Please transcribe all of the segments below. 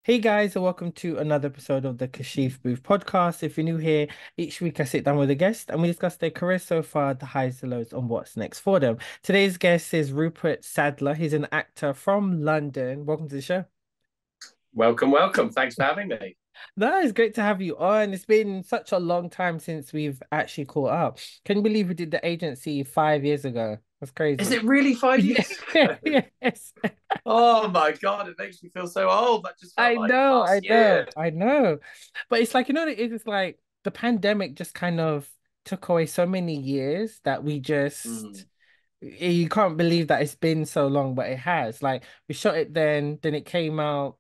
Hey guys, and welcome to another episode of the Kashif Booth podcast. If you're new here, each week I sit down with a guest and we discuss their career so far, the highs, the lows, and what's next for them. Today's guest is Rupert Sadler. He's an actor from London. Welcome to the show. Welcome, welcome. Thanks for having me. No, it's great to have you on. It's been such a long time since we've actually caught up. Can you believe we did the agency 5 years ago? That's Is crazy. it really five Yeah, years ago? yes. Oh my God, it makes me feel so old. That just felt I like know, I last know, year. I know. But it's like, it's like the pandemic just kind of took away so many years that we just, Mm. you can't believe that it's been so long, but it has. Like, we shot it then it came out,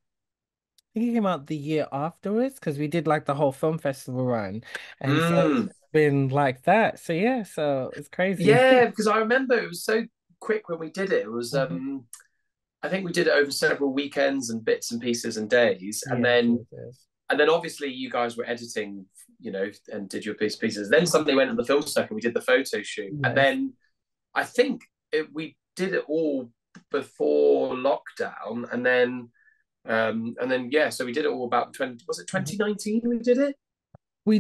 I think it came out the year afterwards because we did like the whole film festival run. And so Mm. it's been like that. So, yeah, so it's crazy. Yeah, because I remember it was so quick when we did it. It was Mhm. I think we did it over several weekends and bits and pieces and days. And Yes, then yes, yes. and then obviously you guys were editing, and did your pieces. Then suddenly went on the film circuit, we did the photo shoot. And Yes. then I think we did it all before lockdown, and then yeah, so we did it all about 20, was it Mhm. 2019 we did it? We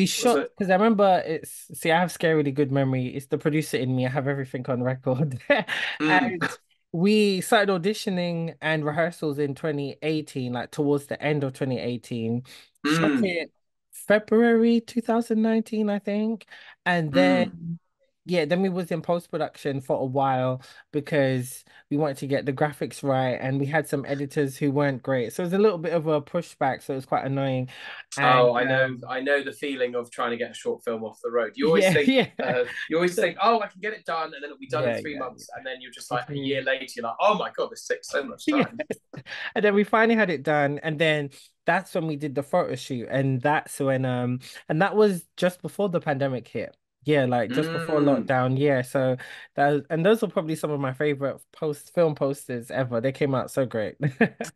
Was shot it? because I remember see, I have scarily good memory. It's the producer in me. I have everything on record. Mm, And we started auditioning and rehearsals in 2018, like towards the end of 2018. Shot mm, it February 2019, I think. And mm. then yeah, then we was in post-production for a while because we wanted to get the graphics right and we had some editors who weren't great. So it was a little bit of a pushback, so it was quite annoying. Oh, And I know the feeling of trying to get a short film off the road. yeah, yeah. You always think, oh, I can get it done, and then it'll be done in Yeah, three yeah, months, and then you're just yeah. like a year later, you're like, oh my God, this takes so much Yes. time. And then we finally had it done. And then that's when we did the photo shoot. And that's when and that was just before the pandemic hit. Yeah, like just before Mm. lockdown. Yeah. So and those were probably some of my favorite film posters ever. They came out so great.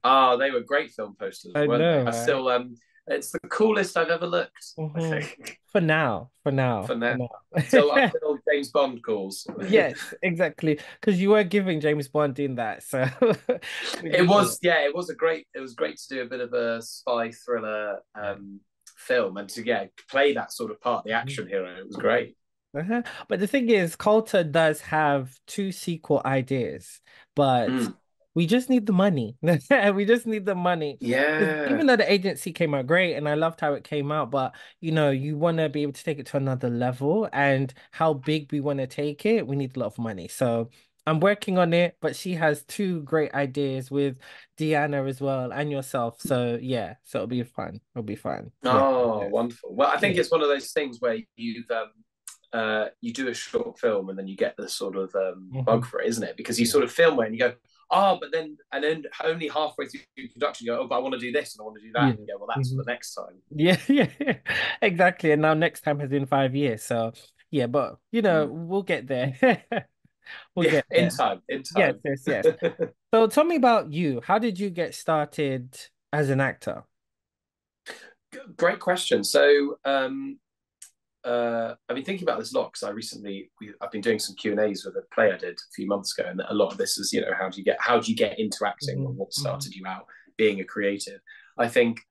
Oh, they were great film posters, I weren't they? know, I right? still it's the coolest I've ever looked, I Hmm. think, For now, for now, for for now. now. Until James Bond calls. Yes, exactly. Because you were giving James Bond in that, so we It knew was, yeah, it was great to do a bit of a spy thriller it. film, and to, yeah, play that sort of part, the Yeah. action hero. It was great. Uh-huh. But the thing is, Coulter does have two sequel ideas, but Mm. we just need the money. We just need the money. 'Cause Yeah. even though the agency came out great and I loved how it came out, but you want to be able to take it to another level and how big we want to take it, we need a lot of money. So I'm working on it, but she has two great ideas with Deanna as well and yourself. So yeah, so it'll be fun. It'll be fun. Yeah. Oh, Yes. wonderful. Well, I think Yeah. it's one of those things where you do a short film and then you get the sort of bug Hmm. for it, isn't it? Because you Yeah. sort of film it and you go, oh, but then only halfway through production you go, oh, but I want to do this and I want to do that, Yeah. and you go, well, that's for Mhm. the next time. Yeah, yeah, exactly. And now next time has been 5 years. So yeah, but Mm. we'll get there. We'll Yeah, get in there. time, in Yes, time. yes, yes. So tell me about you. How did you get started as an actor? Great question. So I've been thinking about this a lot because I've been doing some Q&As with a play I did a few months ago, and a lot of this is, how do you get into acting, or Hmm. what Hmm. started you out being a creative. I think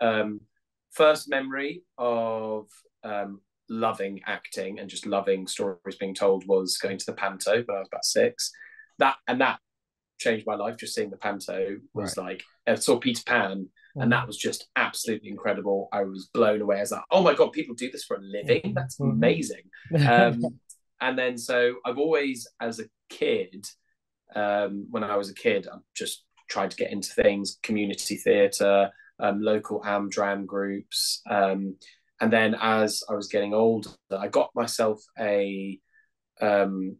first memory of loving acting and just loving stories being told was going to the panto when I was about six. That changed my life. Just seeing the panto was Right. like, I saw Peter Pan, and that Hmm. was just absolutely incredible. I was blown away. I was like, oh my God, people do this for a living. Hmm. That's Hmm. amazing. Um, and then so I've always, as a kid, when I was a kid, I just tried to get into things, community theatre, local Amdram groups. And then as I was getting older, I got myself a um,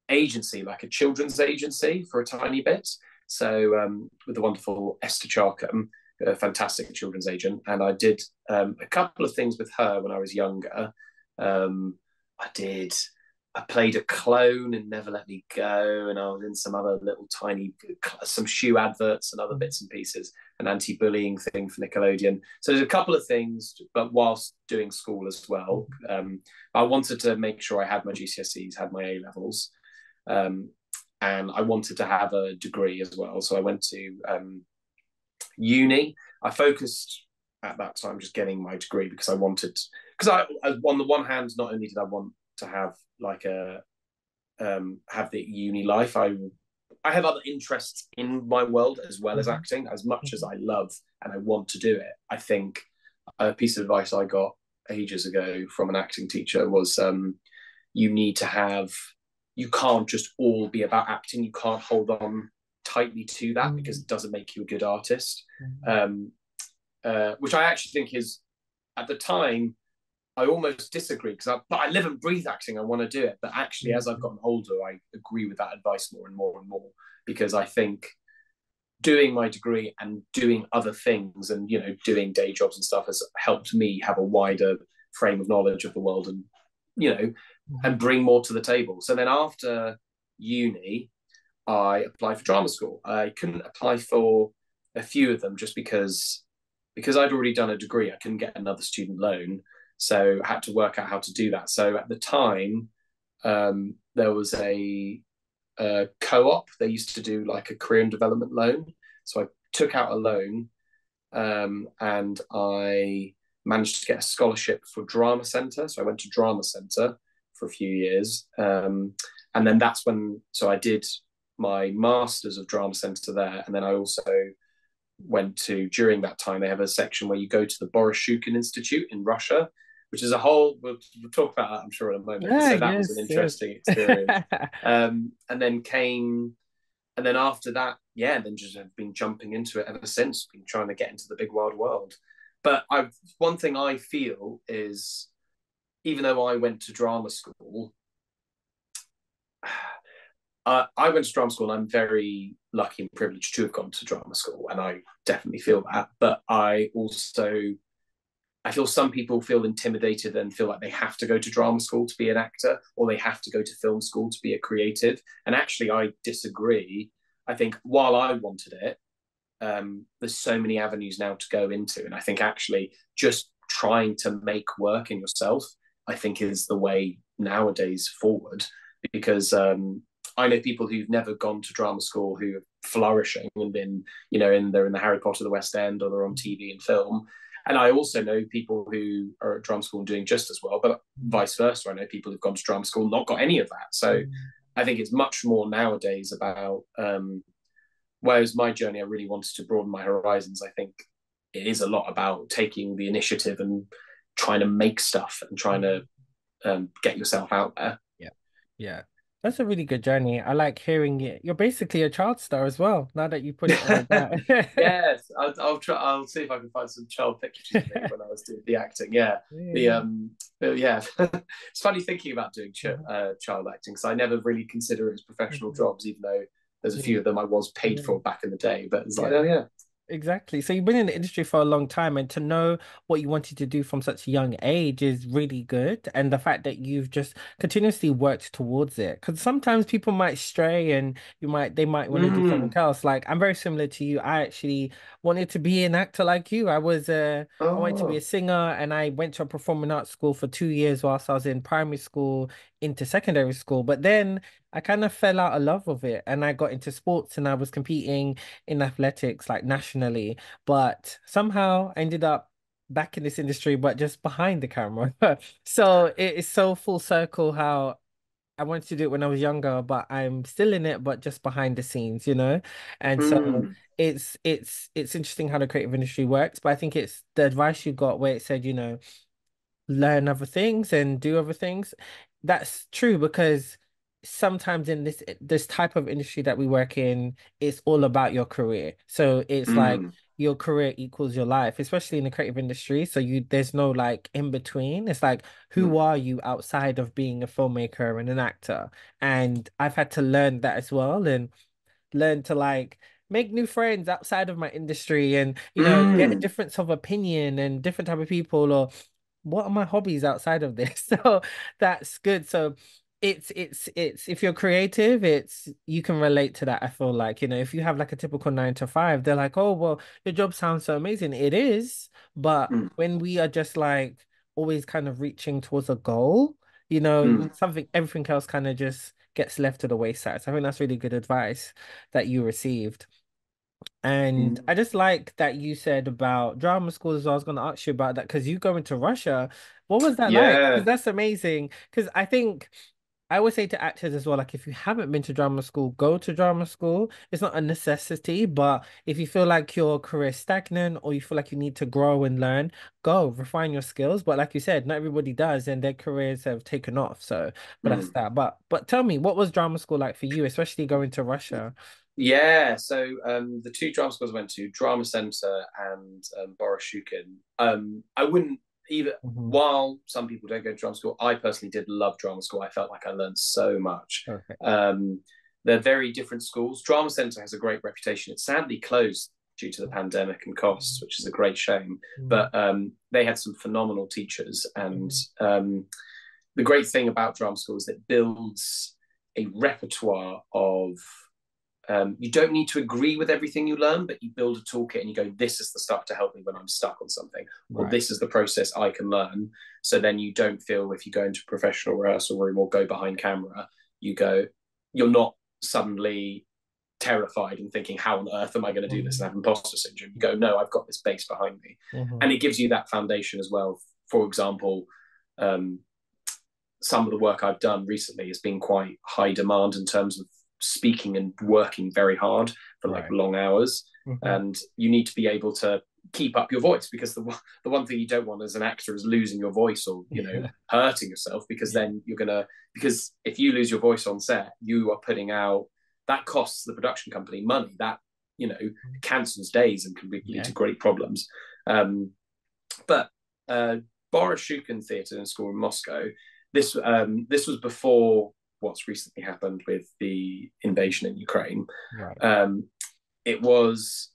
agency, like a children's agency, for a tiny bit. So with the wonderful Esther Charkham, a fantastic children's agent, and I did a couple of things with her when I was younger. Um, I did. I played a clone in Never Let Me Go, and I was in some other little tiny, some shoe adverts and other bits and pieces, an anti-bullying thing for Nickelodeon. So there's a couple of things, but whilst doing school as well, I wanted to make sure I had my GCSEs, had my A levels, um, and I wanted to have a degree as well. So I went to uni, I focused at that time just getting my degree because I wanted, because on the one hand, not only did I want to have like a have the uni life, I have other interests in my world as well as Mhm. acting. As much as Mhm. I love and I want to do it, I think a piece of advice I got ages ago from an acting teacher was you need to have, you can't just all be about acting. You can't hold on tightly to that because Mhm. it doesn't make you a good artist. Mhm. Um, which I actually think is, at the time, I almost disagree because but I live and breathe acting. I want to do it, but actually, as I've Mhm. gotten older, I agree with that advice more and more and more because I think doing my degree and doing other things and doing day jobs and stuff has helped me have a wider frame of knowledge of the world and you know and Mhm. bring more to the table. So then after uni, I applied for drama school. I couldn't apply for a few of them just because I'd already done a degree. I couldn't get another student loan, so I had to work out how to do that. So at the time, there was a co-op. They used to do like a career and development loan. So I took out a loan, and I managed to get a scholarship for drama centre. So I went to drama centre for a few years, and then that's when I did my masters of drama centre there, and then I also went to, during that time, they have a section where you go to the Boris Shukin Institute in Russia, which is a whole, we'll talk about that, I'm sure, in a moment. But Yeah, so that was an yes, yes. interesting experience. And then and then after that, yeah, then just have been jumping into it ever since, been trying to get into the big wide world. But one thing I feel is, even though I went to drama school, I went to drama school and I'm very lucky and privileged to have gone to drama school. And I definitely feel that. But I feel some people feel intimidated and feel like they have to go to drama school to be an actor or they have to go to film school to be a creative. And actually, I disagree. I think while I wanted it, there's so many avenues now to go into. And I think actually just trying to make work in yourself, I think is the way nowadays forward because I know people who've never gone to drama school who are flourishing and been, they're in the Harry Potter, the West End, or they're on TV and film. And I also know people who are at drama school and doing just as well, but vice versa. I know people who've gone to drama school and not got any of that. So I think it's much more nowadays about whereas my journey, I really wanted to broaden my horizons. I think it is a lot about taking the initiative and trying to make stuff and trying to get yourself out there. Yeah. Yeah. That's a really good journey. I like hearing it. You're basically a child star as well, now that you put it like that. Yes, I'll try. I'll see if I can find some child pictures of me when I was doing the acting. Yeah, the Yeah. yeah. It's funny thinking about doing Mhm. child acting because I never really consider it as professional Mhm. jobs, even though there's a few Yeah. of them I was paid Yeah. for back in the day. But it's like, Yeah. oh yeah. Exactly. So you've been in the industry for a long time, and to know what you wanted to do from such a young age is really good. And the fact that you've just continuously worked towards it, because sometimes people might stray and they might want to do something Mm. else. Like I'm very similar to you. I actually wanted to be an actor like you. I wanted to be a Oh. singer, and I went to a performing arts school for 2 years whilst I was in primary school into secondary school. But then I kind of fell out of love with it, and I got into sports, and I was competing in athletics, like nationally, but somehow I ended up back in this industry, but just behind the camera. So it is so full circle how I wanted to do it when I was younger, but I'm still in it, but just behind the scenes, you know? And so Mm. it's interesting how the creative industry works, but I think it's the advice you got where it said, learn other things and do other things. That's true because sometimes in this type of industry that we work in, it's all about your career. So it's like Mm. your career equals your life, especially in the creative industry. So there's no like in between. It's like who Mm. are you outside of being a filmmaker and an actor? And I've had to learn that as well and learn to like make new friends outside of my industry and get a Mm. difference of opinion and different type of people or what are my hobbies outside of this. So that's good. So it's if you're creative, it's you can relate to that. I feel like, if you have like a typical 9 to 5, they're like, oh well, your job sounds so amazing. It is, but Mm. when we are just like always kind of reaching towards a goal, Mm. something everything else kind of just gets left to the wayside. So I think that's really good advice that you received. And I Mm. just like that you said about drama schools. I was going to ask you about that because you going to Russia. What was that like? Because Yeah. that's amazing. Because I think I would say to actors as well, like if you haven't been to drama school, go to drama school. It's not a necessity, but if you feel like your career is stagnant or you feel like you need to grow and learn, go refine your skills. But like you said, not everybody does, and their careers have taken off. So, but that's Mm. that. But tell me, what was drama school like for you, especially going to Russia? Yeah, so the two drama schools I went to, Drama Centre and Boroshukin, I wouldn't even, Hmm. while some people don't go to drama school, I personally did love drama school. I felt like I learned so much. Perfect. Um, they're very different schools. Drama Centre has a great reputation. It's sadly closed due to the pandemic and costs, which is a great shame. Mm, But they had some phenomenal teachers. And mm, the great thing about drama school is that it builds a repertoire of you don't need to agree with everything you learn, but you build a toolkit and you go, this is the stuff to help me when I'm stuck on something, or right. this is the process I can learn. So then you don't feel if you go into a professional rehearsal room or go behind camera, you go, you're not suddenly terrified and thinking, how on earth am I going to do this and Mhm, have imposter syndrome? You go, no, I've got this base behind me. mhm, And it gives you that foundation as well. For example, um, some of the work I've done recently has been quite high demand in terms of speaking and working very hard for like right. long hours. Mhm. And you need to be able to keep up your voice because the one thing you don't want as an actor is losing your voice or, you know, Yeah. hurting yourself because Yeah. then you're going to, because if you lose your voice on set, you are putting out, that costs the production company money. That, you know, cancels days and can lead Yeah. to great problems. Um, but Boris Shukin Theatre in School in Moscow, this was before what's recently happened with the invasion in Ukraine. Right. Um, it was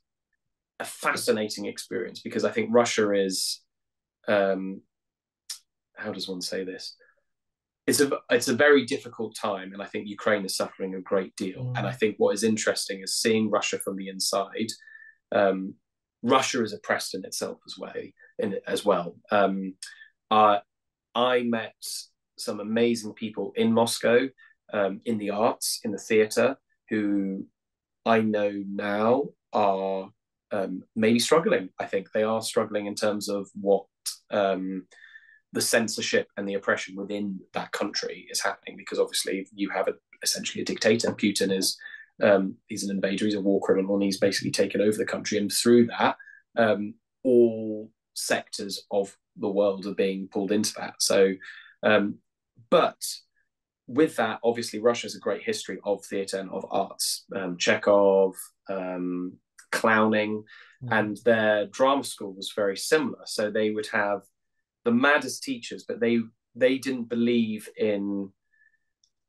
a fascinating experience because I think Russia is um, how does one say this? It's a very difficult time, and I think Ukraine is suffering a great deal. And I Mm, think what is interesting is seeing Russia from the inside. Um, Russia is oppressed in itself as well. Uh, I met some amazing people in Moscow, in the arts, in the theatre, who I know now are maybe struggling. I think they are struggling in terms of what the censorship and the oppression within that country is happening, because obviously you have essentially a dictator. Putin is he's an invader, he's a war criminal, and he's basically taken over the country. And through that, all sectors of the world are being pulled into that. So, um, but with that, obviously, Russia has a great history of theatre and of arts. Chekhov, clowning, mhm, and their drama school was very similar. So they would have the maddest teachers, but they didn't believe in.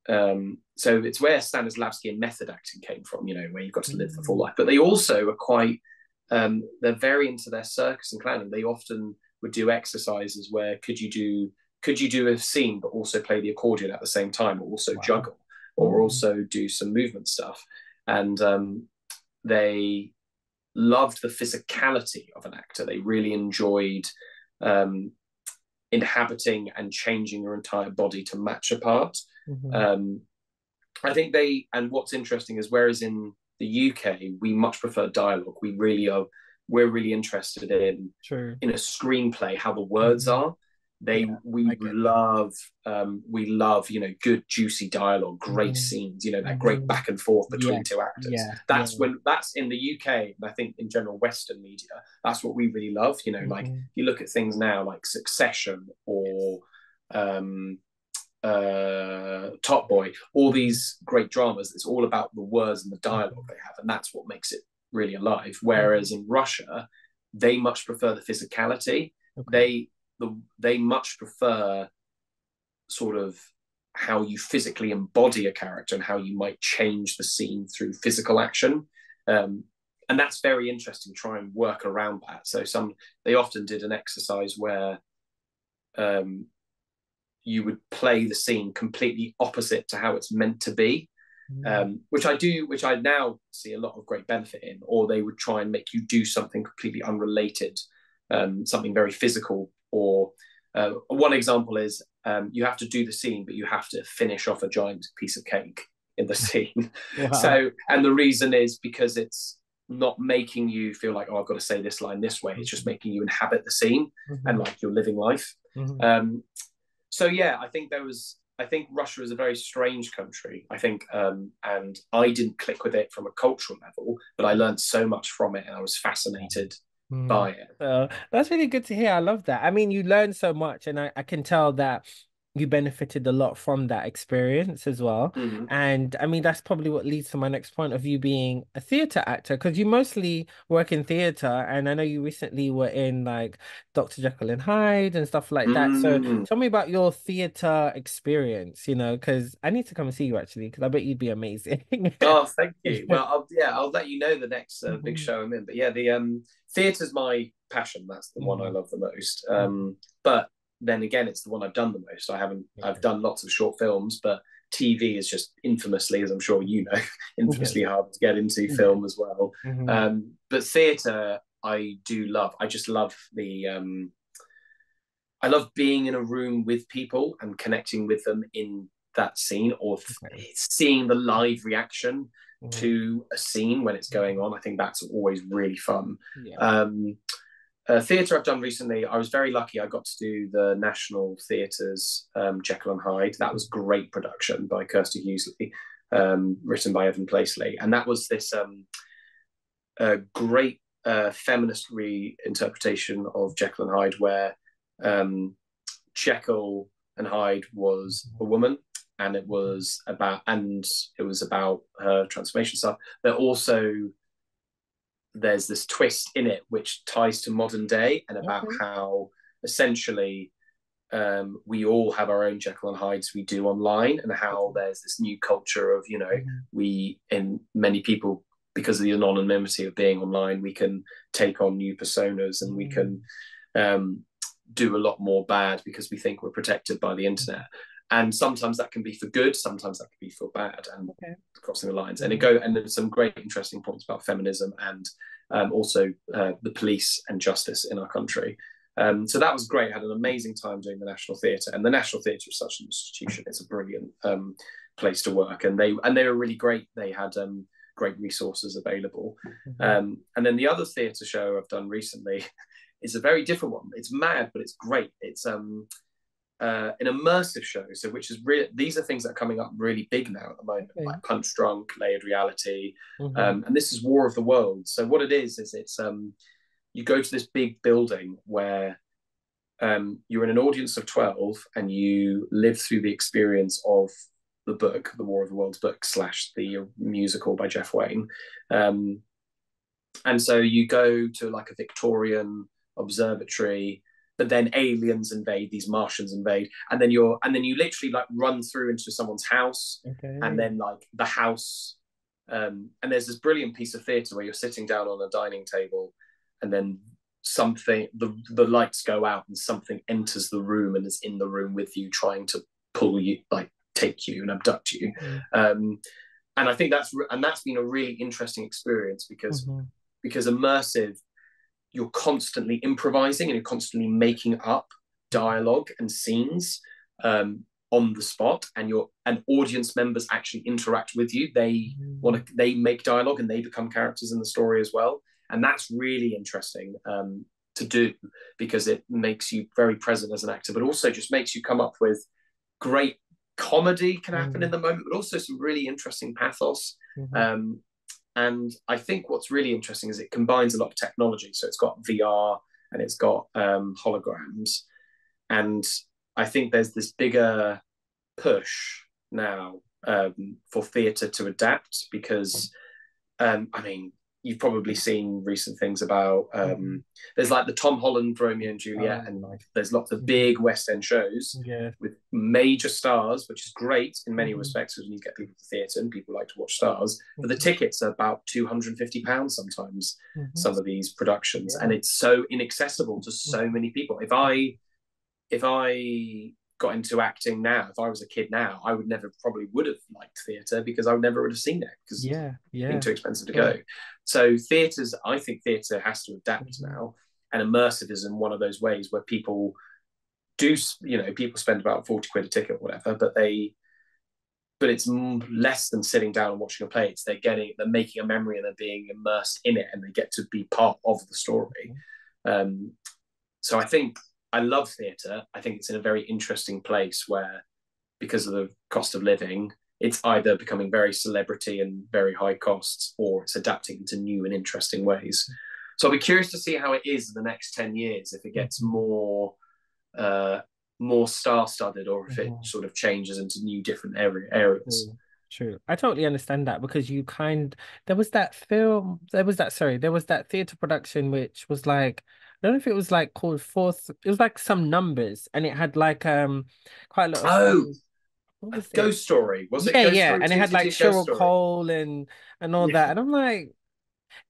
So it's where Stanislavski and method acting came from, you know, where you've got to live the full mm, life. But they also are quite, they're very into their circus and clowning. They often would do exercises where could you do a scene but also play the accordion at the same time, or also wow. juggle, or Mm, also do some movement stuff. And they loved the physicality of an actor. They really enjoyed um, inhabiting and changing your entire body to match a part. mhm, Um, I think and what's interesting is whereas in the UK we much prefer dialogue, we're really interested true. in a screenplay how the words Mhm. are. They Yeah, I get that. we love, you know, good juicy dialogue, great Mhm, scenes, you know, that great mhm. back and forth between two Yes. actors. Yeah. Yeah. That's in the UK, and I think in general Western media, that's what we really love. You know, like Mhm. you look at things now like Succession Yes. or um, Top Boy, all Mhm, these great dramas. It's all about the words and the dialogue mhm, they have, and that's what makes it really alive. Whereas mhm. in Russia, they much prefer the physicality. Okay. They they much prefer sort of how you physically embody a character and how you might change the scene through physical action. Um, and that's very interesting. Try and work around that. So they often did an exercise where um, you would play the scene completely opposite to how it's meant to be, Mm, which I now see a lot of great benefit in. Or they would try and make you do something completely unrelated, something very physical. Or one example is you have to do the scene, but you have to finish off a giant piece of cake in the scene. wow. So, and the reason is because it's not making you feel like, oh, I've got to say this line this way. It's just Mhm. making you inhabit the scene and Mhm. like you're living life. Mhm. Um, so yeah, I think Russia is a very strange country. I think, and I didn't click with it from a cultural level, but I learned so much from it, and I was fascinated Mm. by it. That's really good to hear. I love that. I mean, you learn so much, and I can tell that you benefited a lot from that experience as well. Mm-hmm. And I mean, that's probably what leads to my next point of you being a theatre actor, because you mostly work in theatre, and I know you recently were in like Dr. Jekyll and Hyde and stuff like that. So Mm. tell me about your theatre experience, because I need to come and see you actually, because I bet you'd be amazing. Oh, thank you. Well, I'll let you know the next big Mhm. show I'm in. But yeah, the theatre's my passion. That's the one I Mhm. love the most. Mhm. But then again, it's the one I've done the most. I've Okay. done lots of short films, but TV is just infamously, as I'm sure you know, Yes. infamously hard to get into Yes. film as well. Hmm. But theatre, I do love. I just love I love being in a room with people and connecting with them in that scene, or Okay. seeing the live reaction Hmm. to a scene when it's going on. I think that's always really fun. Yeah. Um, Theatre I've done recently, I was very lucky. I got to do the National Theatre's Jekyll and Hyde. That was great production by Kirsty Hughesley, written by Evan Placely, and that was this great feminist reinterpretation of Jekyll and Hyde, where um, Jekyll and Hyde was a woman, and it was about her transformation stuff. But also, there's this twist in it which ties to modern day and about Okay. how essentially we all have our own Jekyll and Hydes we do online, and how there's this new culture of Mhm. we in many people, because of the anonymity of being online, we can take on new personas, and we can Mm. um, do a lot more bad because we think we're protected by the internet. And sometimes that can be for good, sometimes that can be for bad, and Okay. crossing the lines. Mhm. And there's some great interesting points about feminism and also the police and justice in our country. So that was great. I had an amazing time doing the National Theatre, and the National Theatre is such an institution. It's a brilliant place to work, and they were really great. They had great resources available. Mhm. And then the other theatre show I've done recently is a very different one. It's mad, but it's great. It's an immersive show, so which is really, these are things that are coming up really big now at the moment, Okay. like Punch Drunk, Layered Reality, Mhm. and this is War of the Worlds. So what it is it's you go to this big building where you're in an audience of 12, and you live through the experience of the book, the War of the Worlds book slash the musical by Jeff Wayne. Um, and so you go to like a Victorian observatory, but then aliens invade, these Martians invade, and then you literally like run through into someone's house, and Okay. then like the house, and there's this brilliant piece of theatre where you're sitting down on a dining table, and then the lights go out, and something enters the room and is in the room with you, trying to pull you, like take you and abduct you. Mhm. Um, and I think that's been a really interesting experience, Mhm. because immersive, you're constantly improvising and you're constantly making up dialogue and scenes on the spot, and audience members actually interact with you. Mhm. They make dialogue and they become characters in the story as well, and that's really interesting to do, because it makes you very present as an actor, but also just makes you come up with great comedy can happen in Mhm. the moment, but also some really interesting pathos. Mhm. Um, and I think what's really interesting is it combines a lot of technology. So it's got VR and it's got holograms. And I think there's this bigger push now for theatre to adapt, because I mean, you've probably seen recent things about Mhm. there's like the Tom Holland Romeo and Juliet, Oh, and like there's lots of mhm. big West End shows Yeah. with major stars, which is great in many Mhm. respects because you need to get people to theatre and people like to watch stars. But the Mhm. tickets are about £250 sometimes. Mhm. Some of these productions, and Yeah. it's so inaccessible to so Mhm. many people. If I got into acting now, if I was a kid now, I would never probably would have liked theatre, because I would never would have seen it, because it's Yeah. been Yeah. too expensive to go. Sure. So I think theatre has to adapt Mhm. now, and immersive is in one of those ways where people do, people spend about 40 quid a ticket or whatever, but but it's less than sitting down and watching a play. It's they're making a memory and they're being immersed in it, and they get to be part of the story. Um, so I think I love theatre. I think it's in a very interesting place where, because of the cost of living, it's either becoming very celebrity and very high costs, or it's adapting into new and interesting ways. So I'll be curious to see how it is in the next 10 years, if it gets uh, more star-studded, or if it sort of changes into new different areas. True. True. I totally understand that because there was that film, there was that theatre production which was like, I don't know if it was like called Fourth, it was like some numbers and it had like quite a lot of Oh, what a was it? Ghost Story. Was it Yeah, Ghost yeah. Story? And it had like 222 Ghost Cheryl Story. Cole and all that. Yeah. And I'm like,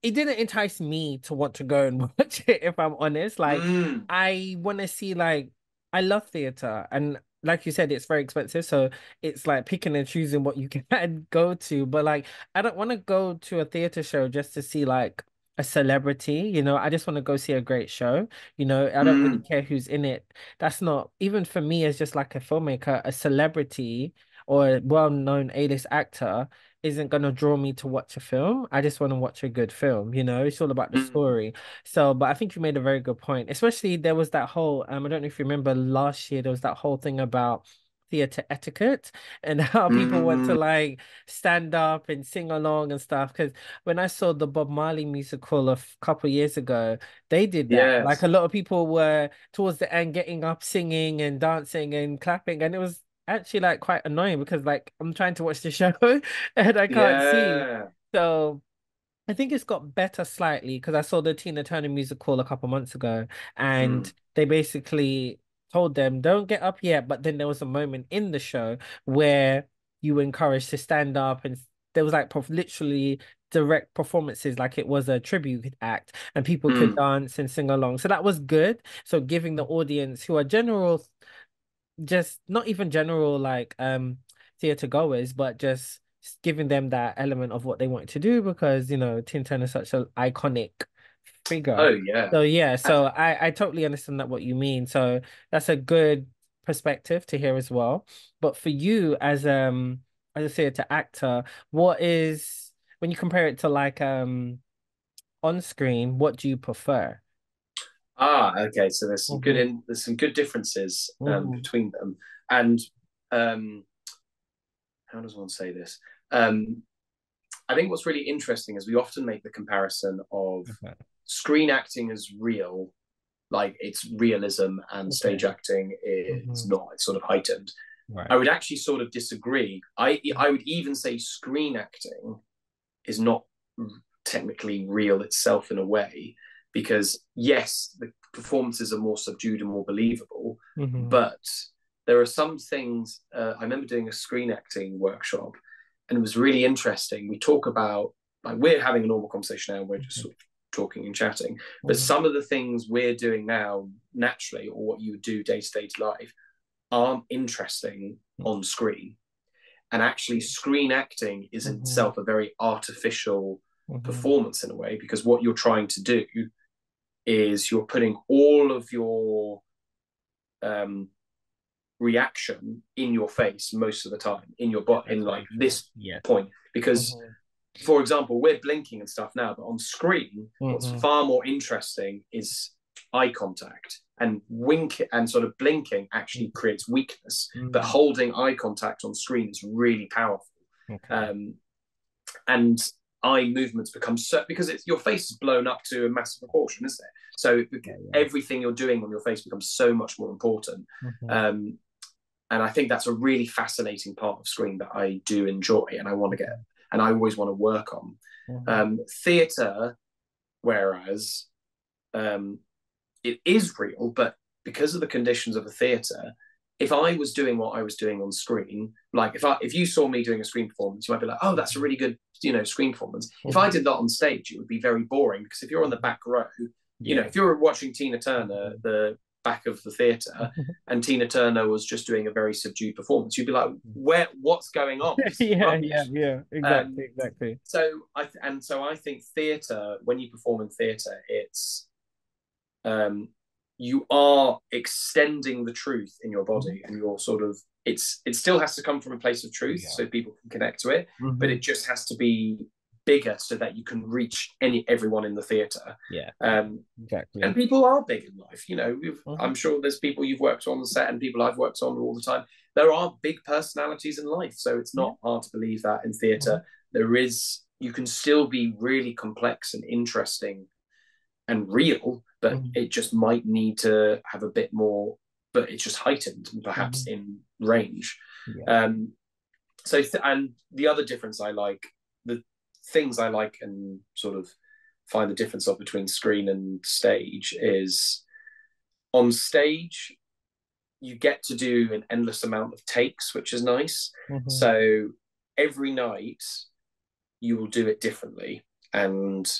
it didn't entice me to want to go and watch it, if I'm honest. Like, Mm, I want to see, like, I love theater, and like you said, it's very expensive, so it's like picking and choosing what you can go to. But like, I don't want to go to a theater show just to see like a celebrity, I just want to go see a great show. I don't really mm, care who's in it. That's not even for me as just like a filmmaker, a celebrity or a well-known A-list actor isn't going to draw me to watch a film. I just want to watch a good film, It's all about the mm, story. So, but I think you made a very good point. Especially there was that whole I don't know if you remember last year there was that whole thing about theater etiquette and how people want to mm. like stand up and sing along and stuff. Because when I saw the Bob Marley musical a couple years ago, they did that. Like a Yes. lot of people were towards the end getting up, singing and dancing and clapping, and it was actually like quite annoying because like I'm trying to watch the show and I can't see. Yeah. So I think it's got better slightly because I saw the Tina Turner musical a couple months ago and Mm, they basically told them don't get up yet, but then there was a moment in the show where you were encouraged to stand up and there was like literally direct performances like it was a tribute act and people could mm. dance and sing along. So that was good. So giving the audience who are general just not even general like theater goers, but just giving them that element of what they want to do because Tin Turner is such an iconic figure. Oh, yeah. So yeah, Uh, so I totally understand that what you mean. So that's a good perspective to hear as well. But for you as a theater actor, what is when you compare it to like on screen, what do you prefer? okay. So Hmm. there's some good differences Hmm. between them. And um, how does one say this? Um, I think what's really interesting is we often make the comparison of Okay. screen acting as real, like it's realism, and Okay. stage acting is Hmm. not. It's sort of heightened. I Right. would actually sort of disagree. I would even say screen acting is not technically real itself in a way, because yes, the performances are more subdued and more believable, Hmm. but there are some things. I remember doing a screen acting workshop, and it was really interesting. We talk about, like, we're having a normal conversation now, and we're just sort of talking and chatting, but Hmm. some of the things we're doing now naturally, or what you would do day to day life, aren't interesting on screen. And actually, screen acting is in Hmm. itself a very artificial Hmm. performance in a way, because what you're trying to do is you're putting all of your um, reaction in your face most of the time, in your Yeah, butt, in that's like very true. this Yes. point. Because, Hmm. for example, we're blinking and stuff now, but on screen, what's Hmm. far more interesting is eye contact. And wink and sort of blinking actually creates weakness, but Hmm. holding eye contact on screen is really powerful. Okay. Um, and eye movements become so, because it's your face is blown up to a massive proportion, isn't it? So Yeah, yeah. everything you're doing on your face becomes so much more important. Hmm. Um, and I think that's a really fascinating part of screen that I do enjoy, and I want to get, Hmm. and I always want to work on. Hmm. Theatre, whereas um, it is real, but because of the conditions of a theatre, if I was doing what I was doing on screen, like if you saw me doing a screen performance, you might be like, oh, that's a really good, screen performance. If I Hmm. did that on stage, it would be very boring, because if you're on the back row, Yeah. if you're watching Tina Turner, Hmm. the back of the theatre, and Tina Turner was just doing a very subdued performance, you'd be like, what's going on? This is Yeah, yeah, rubbish. yeah. Exactly, Um, exactly. so I think theatre, when you perform in theatre, it's um, you are extending the truth in your Mhm. body, and you're sort of, it still has to come from a place of truth Yeah. so people can connect to it, but Hmm. it just has to be bigger so that you can reach everyone in the theatre. Yeah. um and Exactly. people are big in life, Hmm. I'm sure there's people you've worked on the set and people I've worked on all the time. There are big personalities in life, so it's Yeah. not hard to believe that in Hmm. theatre you can still be really complex and interesting and real, but Hmm. it just might need to have a bit more, but it's just heightened and perhaps Hmm. in range. Yeah. Um, and the other difference I like, the things I like and sort of find the difference of between screen and stage is, on stage, you get to do an endless amount of takes, which is nice. Hmm. So every night you will do it differently. And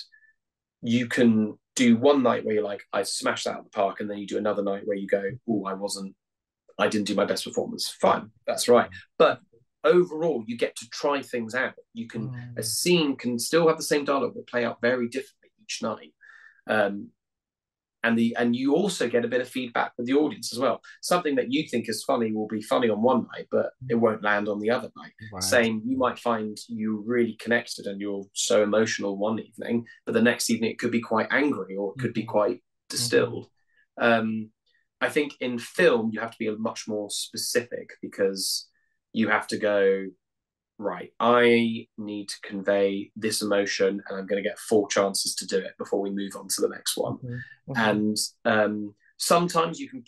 you can do one night where you're like, I smashed that out of the park, and then you do another night where you go, oh, I didn't do my best performance. Fine, that's right. But overall, you get to try things out. A Mm. scene can still have the same dialogue but play out very differently each night. Um, and you also get a bit of feedback with the audience as well. Something that you think is funny will be funny on one night, but it won't land on the other night. Right. Same, you might find you really connected and you're so emotional one evening, but the next evening it could be quite angry or it could be Hmm. quite Hmm. distilled. um, I think in film you have to be much more specific, because you have to go, right, I need to convey this emotion and I'm going to get 4 chances to do it before we move on to the next one. Hmm. Hmm. And sometimes you can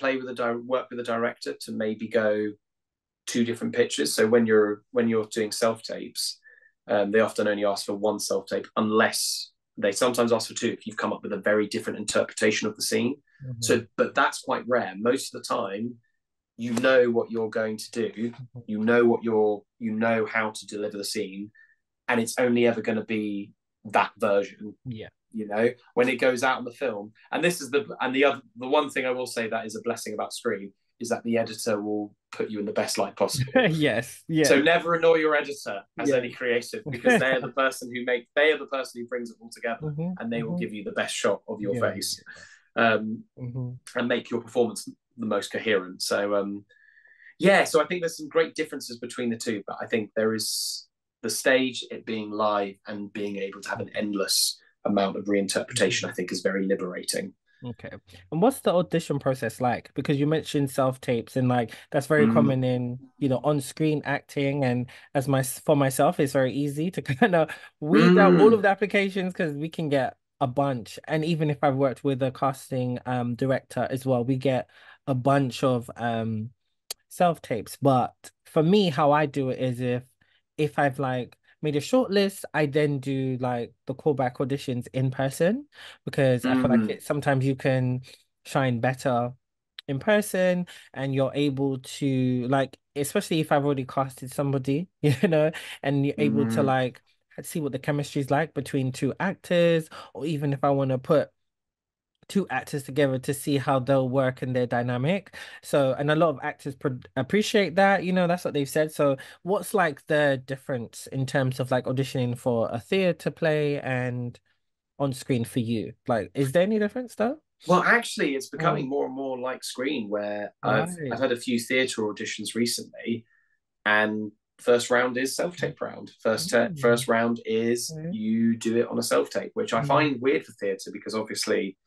work with a director to maybe go 2 different pitches. So when you're doing self tapes, they often only ask for one self tape, unless they sometimes ask for two if you've come up with a very different interpretation of the scene. Hmm. So, but that's quite rare. Most of the time, you know what you're going to do, you know how to deliver the scene, and it's only ever going to be that version. Yeah. When it goes out on the film, and this is the one thing I will say that is a blessing about screen, is that the editor will put you in the best light possible. Yes. So Yes. never annoy your editor as Yes. any creative, because they are the person who brings it all together, Hmm. and they will Hmm. give you the best shot of your Yeah. face, um, Hmm. and make your performance the most coherent. So yeah, so I think there's some great differences between the two, but I think there is the stage, it being live and being able to have an endless amount of reinterpretation, I think is very liberating. Okay. And what's the audition process like? Because you mentioned self-tapes and like that's very Mm. common in, on-screen acting. And for myself, it's very easy to kind of weed out all of Mm. the applications because we can get a bunch. And even if I've worked with a casting director as well, we get a bunch of self-tapes. But for me, how I do it is if I've like made a short list, I then do like the callback auditions in person because I feel like Mm. it sometimes you can shine better in person and you're able to like, especially if I've already casted somebody, and you're able to Mm. like see what the chemistry is like between two actors, or even if I want to put two actors together to see how they'll work and their dynamic. So, and a lot of actors appreciate that, that's what they've said. So, what's like the difference in terms of like auditioning for a theater play and on screen for you? Like, is there any difference though? Well, actually, it's Mm, becoming more and more like screen, where I've right. had a few theatre auditions recently, and first round is self tape round. Mm, First round is okay. you do it on a self tape, which I Mm, find weird for theatre, because obviously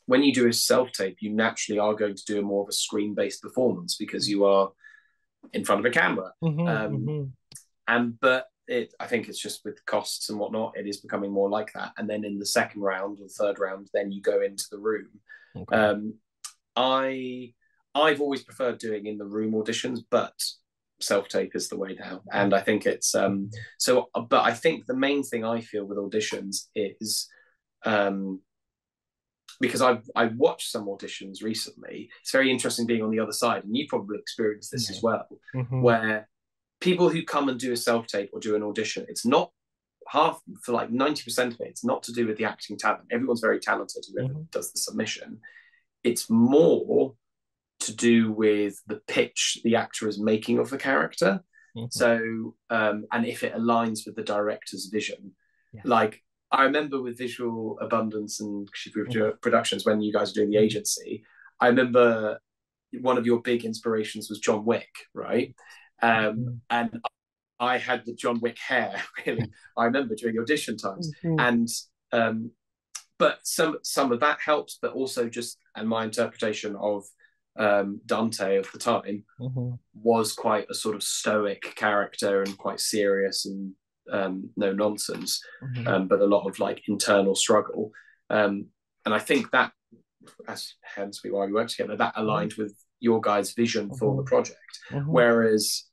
when you do a self tape, you naturally are going to do a more of a screen based performance because you are in front of a camera. mm-hmm, Um, mm-hmm. I think it's just with costs and whatnot, it is becoming more like that. And then in the second round or third round, then you go into the room. Okay. Um, I I've always preferred doing in the room auditions, but self tape is the way now. And I think it's so. But I think the main thing I feel with auditions is, um, because I've watched some auditions recently. It's very interesting being on the other side, and you probably experienced this Yeah. as well, Mm-hmm. where people who come and do a self tape or do an audition, it's not half for like 90% of it. It's not to do with the acting talent. Everyone's very talented, whoever Mm-hmm. does the submission. It's more to do with the pitch the actor is making of the character. Mm-hmm. So, and if it aligns with the director's vision, Yes. like I remember with Visual Abundance and Mhm. Productions, when you guys were doing the agency, I remember one of your big inspirations was John Wick, right? Mhm. And I had the John Wick hair, really. I remember during audition times. Mhm. And but some of that helped, but also just, and my interpretation of Dante of the time Mhm. was quite a sort of stoic character and quite serious and no nonsense, Mhm. but a lot of like internal struggle. And I think that, as hence why we worked together, that Mhm. aligned with your guys' vision for the Mhm. project. Mhm. Whereas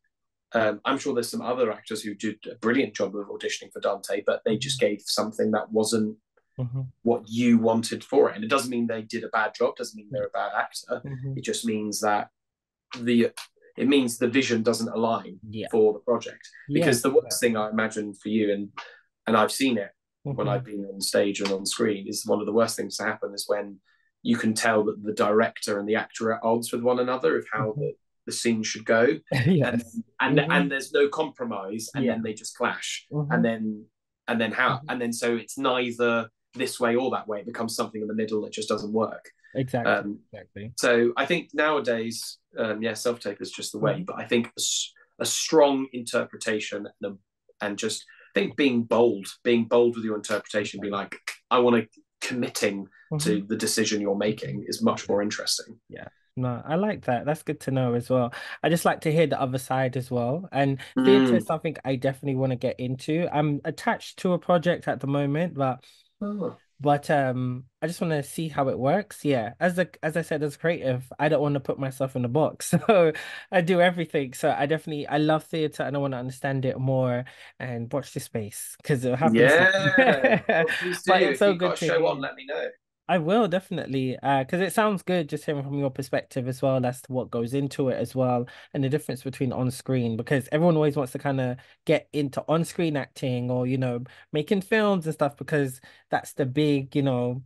I'm sure there's some other actors who did a brilliant job of auditioning for Dante, but they just Mhm. gave something that wasn't Mhm. what you wanted for it. And it doesn't mean they did a bad job, doesn't mean Yeah. they're a bad actor. Mhm. It just means that the it means the vision doesn't align Yeah. for the project. Yeah. Because the worst thing Exactly. I imagine for you, and I've seen it when I've Mhm. been on stage and on screen, is one of the worst things to happen is when you can tell that the director and the actor are at odds with one another of how Mhm. the scene should go, and Yes. and Mhm. there's no compromise, and Yeah. then they just clash, Mhm. and then how, Mhm. and then so it's neither this way or that way. It becomes something in the middle that just doesn't work. Exactly. Um, Exactly. so I think nowadays, yeah, self tape is just the way. Mhm. But I think a strong interpretation and just I think being bold with your interpretation, being Yeah. like, I want to committing Mhm. to the decision you're Mhm. making is much Yeah. more interesting. Yeah. No, I like that. That's good to know as well. I just like to hear the other side as well. And theatre is Mm. something I definitely want to get into. I'm attached to a project at the moment, Oh. I just want to see how it works. Yeah. As I said, as creative, I don't want to put myself in a box. So I do everything. So I love theatre and I want to understand it more and watch this space because it'll happen soon. Yeah. Well, please do. But it's If so you've got good a to show on, hear. let me know. I will definitely, because it sounds good just hearing from your perspective as well as to what goes into it as well, and the difference between on screen, because everyone always wants to kind of get into on screen acting or, making films and stuff because that's the big, the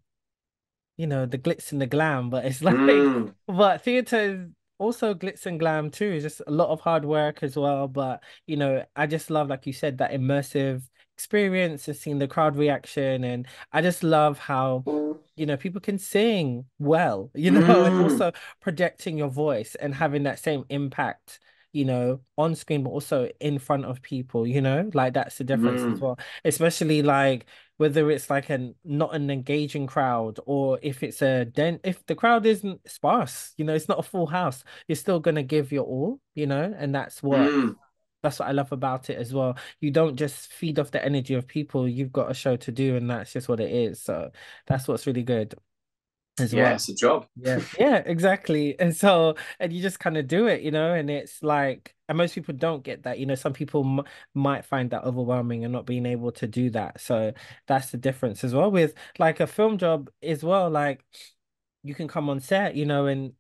glitz and the glam, but it's like, Mm. but theater is also glitz and glam too. It's just a lot of hard work as well. But, I just love, like you said, that immersive experience and seeing the crowd reaction. And I just love how, people can sing well, and Mm. also projecting your voice and having that same impact. On screen, but also in front of people, like that's the difference as Mm. well. Especially like whether it's like not an engaging crowd or if it's if the crowd isn't sparse, it's not a full house, you're still gonna give your all, and Mm. that's what I love about it as well. You don't just feed off the energy of people, you've got a show to do, and that's just what it is. So that's what's really good as Yeah, well. it's a job. Yeah, yeah, exactly. And you just kind of do it, and it's like, and most people don't get that, some people m might find that overwhelming and not being able to do that. So that's the difference as well with like a film job as well. Like you can come on set, and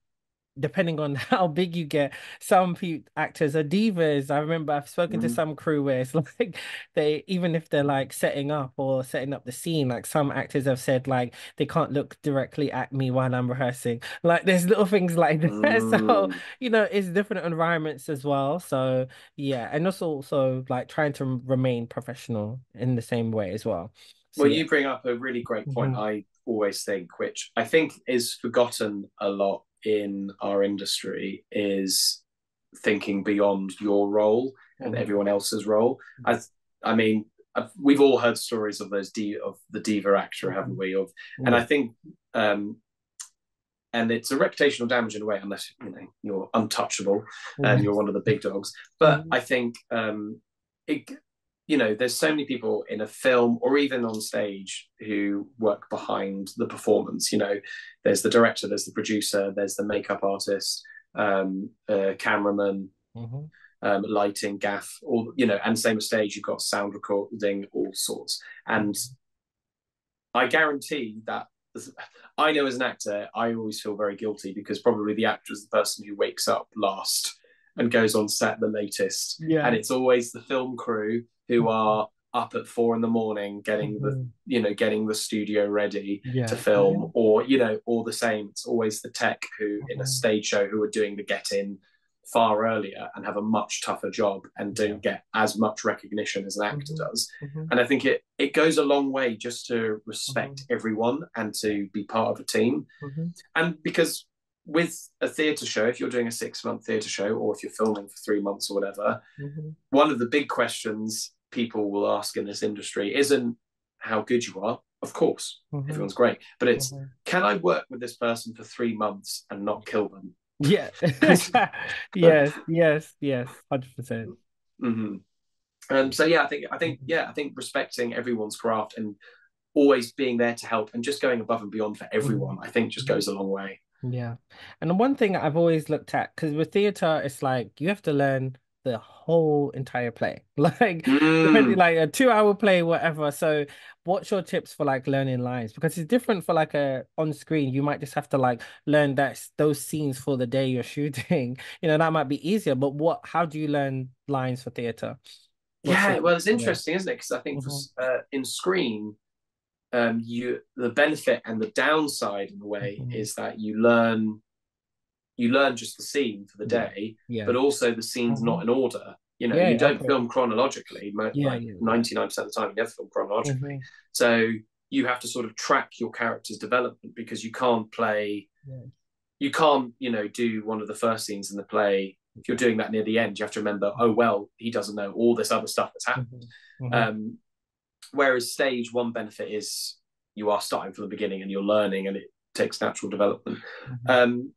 depending on how big you get, some pe actors are divas. I remember I've spoken to Mm. some crew where it's like they, even if they're like setting up the scene, like some actors have said like they can't look directly at me while I'm rehearsing. Like there's little things like that. So, Mm. it's different environments as well. So yeah, and also like trying to remain professional in the same way as well. So Well, yeah. you bring up a really great point, Mhm. I always think, which I think is forgotten a lot in our industry, is thinking beyond your role and Mhm. everyone else's role. Yeah. I mean, we've all heard stories of of the diva actor, haven't Mhm. we? And I Yeah. think, and it's a reputational damage in a way, unless you're untouchable and Mhm. you're one of the big dogs. But Mhm. I think it, there's so many people in a film or even on stage who work behind the performance. There's the director, there's the producer, there's the makeup artist, cameraman, Mhm. lighting, gaff, all and same as stage, you've got sound recording, all sorts. And Mhm. I guarantee that I know as an actor, I always feel very guilty because probably the actor is the person who wakes up last and goes on set the latest. And Yeah. it's always the film crew who are up at 4 in the morning Mhm. getting the studio ready to Yeah. Yeah. film, or or the same. It's always the tech who in a Mhm. stage show who are doing the get in far earlier and have a much tougher job and Yeah. don't get as much recognition as an actor Hmm. does. Hmm. And I think it goes a long way just to Hmm. respect everyone and to be part of a team. Hmm. And because with a theatre show, if you're doing a 6 month theatre show, or if you're filming for 3 months or whatever, Hmm. one of the big questions people will ask in this industry isn't how good you are. Of course, Hmm. everyone's great, but it's, Hmm. can I work with this person for 3 months and not kill them? Yeah. Yes, yes, yes, 100%. Mm-hmm. So yeah, I think respecting everyone's craft and always being there to help and just going above and beyond for Hmm. everyone, I think just goes a long way. Yeah. And the one thing I've always looked at, because with theater, it's like you have to learn the whole entire play. Like depending Mm. like a 2 hour play, whatever. So what's your tips for like learning lines? Because it's different for like a on screen. You might just have to like learn those scenes for the day you're shooting. That might be easier. But how do you learn lines for theater? What's your Yeah, well, it's yeah. interesting, isn't it? Because I think for Hmm. in screen, you the benefit and the downside in a way Hmm. is that you learn just the scene for the Yeah. day, Yeah. but also the scene's Hmm. not in order. Yeah, You yeah, don't okay. film chronologically, Yeah, like yeah, yeah. 99% of the time, you never film chronologically. Hmm. So you have to sort of track your character's development because Yeah. you can't, do one of the first scenes in the play. If you're doing that near the end, you have to remember, oh, well, he doesn't know all this other stuff that's happened. Hmm. Hmm. Um, Whereas stage one benefit is you are starting from the beginning and you're learning and it takes natural development. Hmm. Um,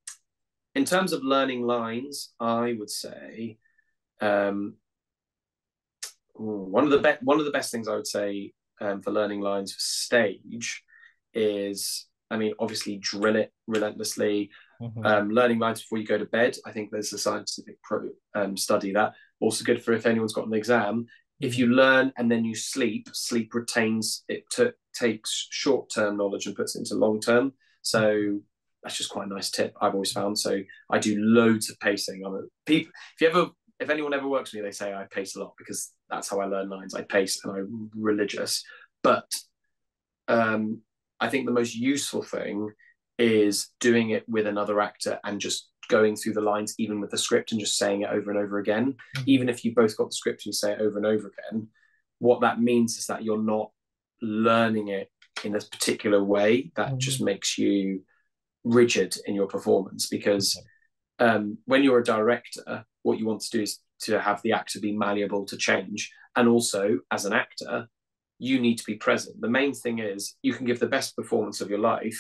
in terms of learning lines, I would say um, one of the best things I would say for learning lines for stage is, I mean, obviously drill it relentlessly. Hmm. Learning lines before you go to bed. I think there's a scientific study that also good for if anyone's got an exam. If Hmm. you learn and then you sleep retains it takes short term knowledge and puts it into long term. So that's just quite a nice tip I've always found. So I do loads of pacing. If anyone ever works with me, they say I pace a lot because that's how I learn lines. I pace and I'm religious. But um, I think the most useful thing is doing it with another actor and just going through the lines, even with the script, and just saying it over and over again. Hmm. Even if you both got the script and you say it over and over again, what that means is that you're not learning it in a particular way that just Hmm. makes you rigid in your performance. Because when you're a director, what you want to do is to have the actor be malleable to change. And also, as an actor, you need to be present. The main thing is you can give the best performance of your life,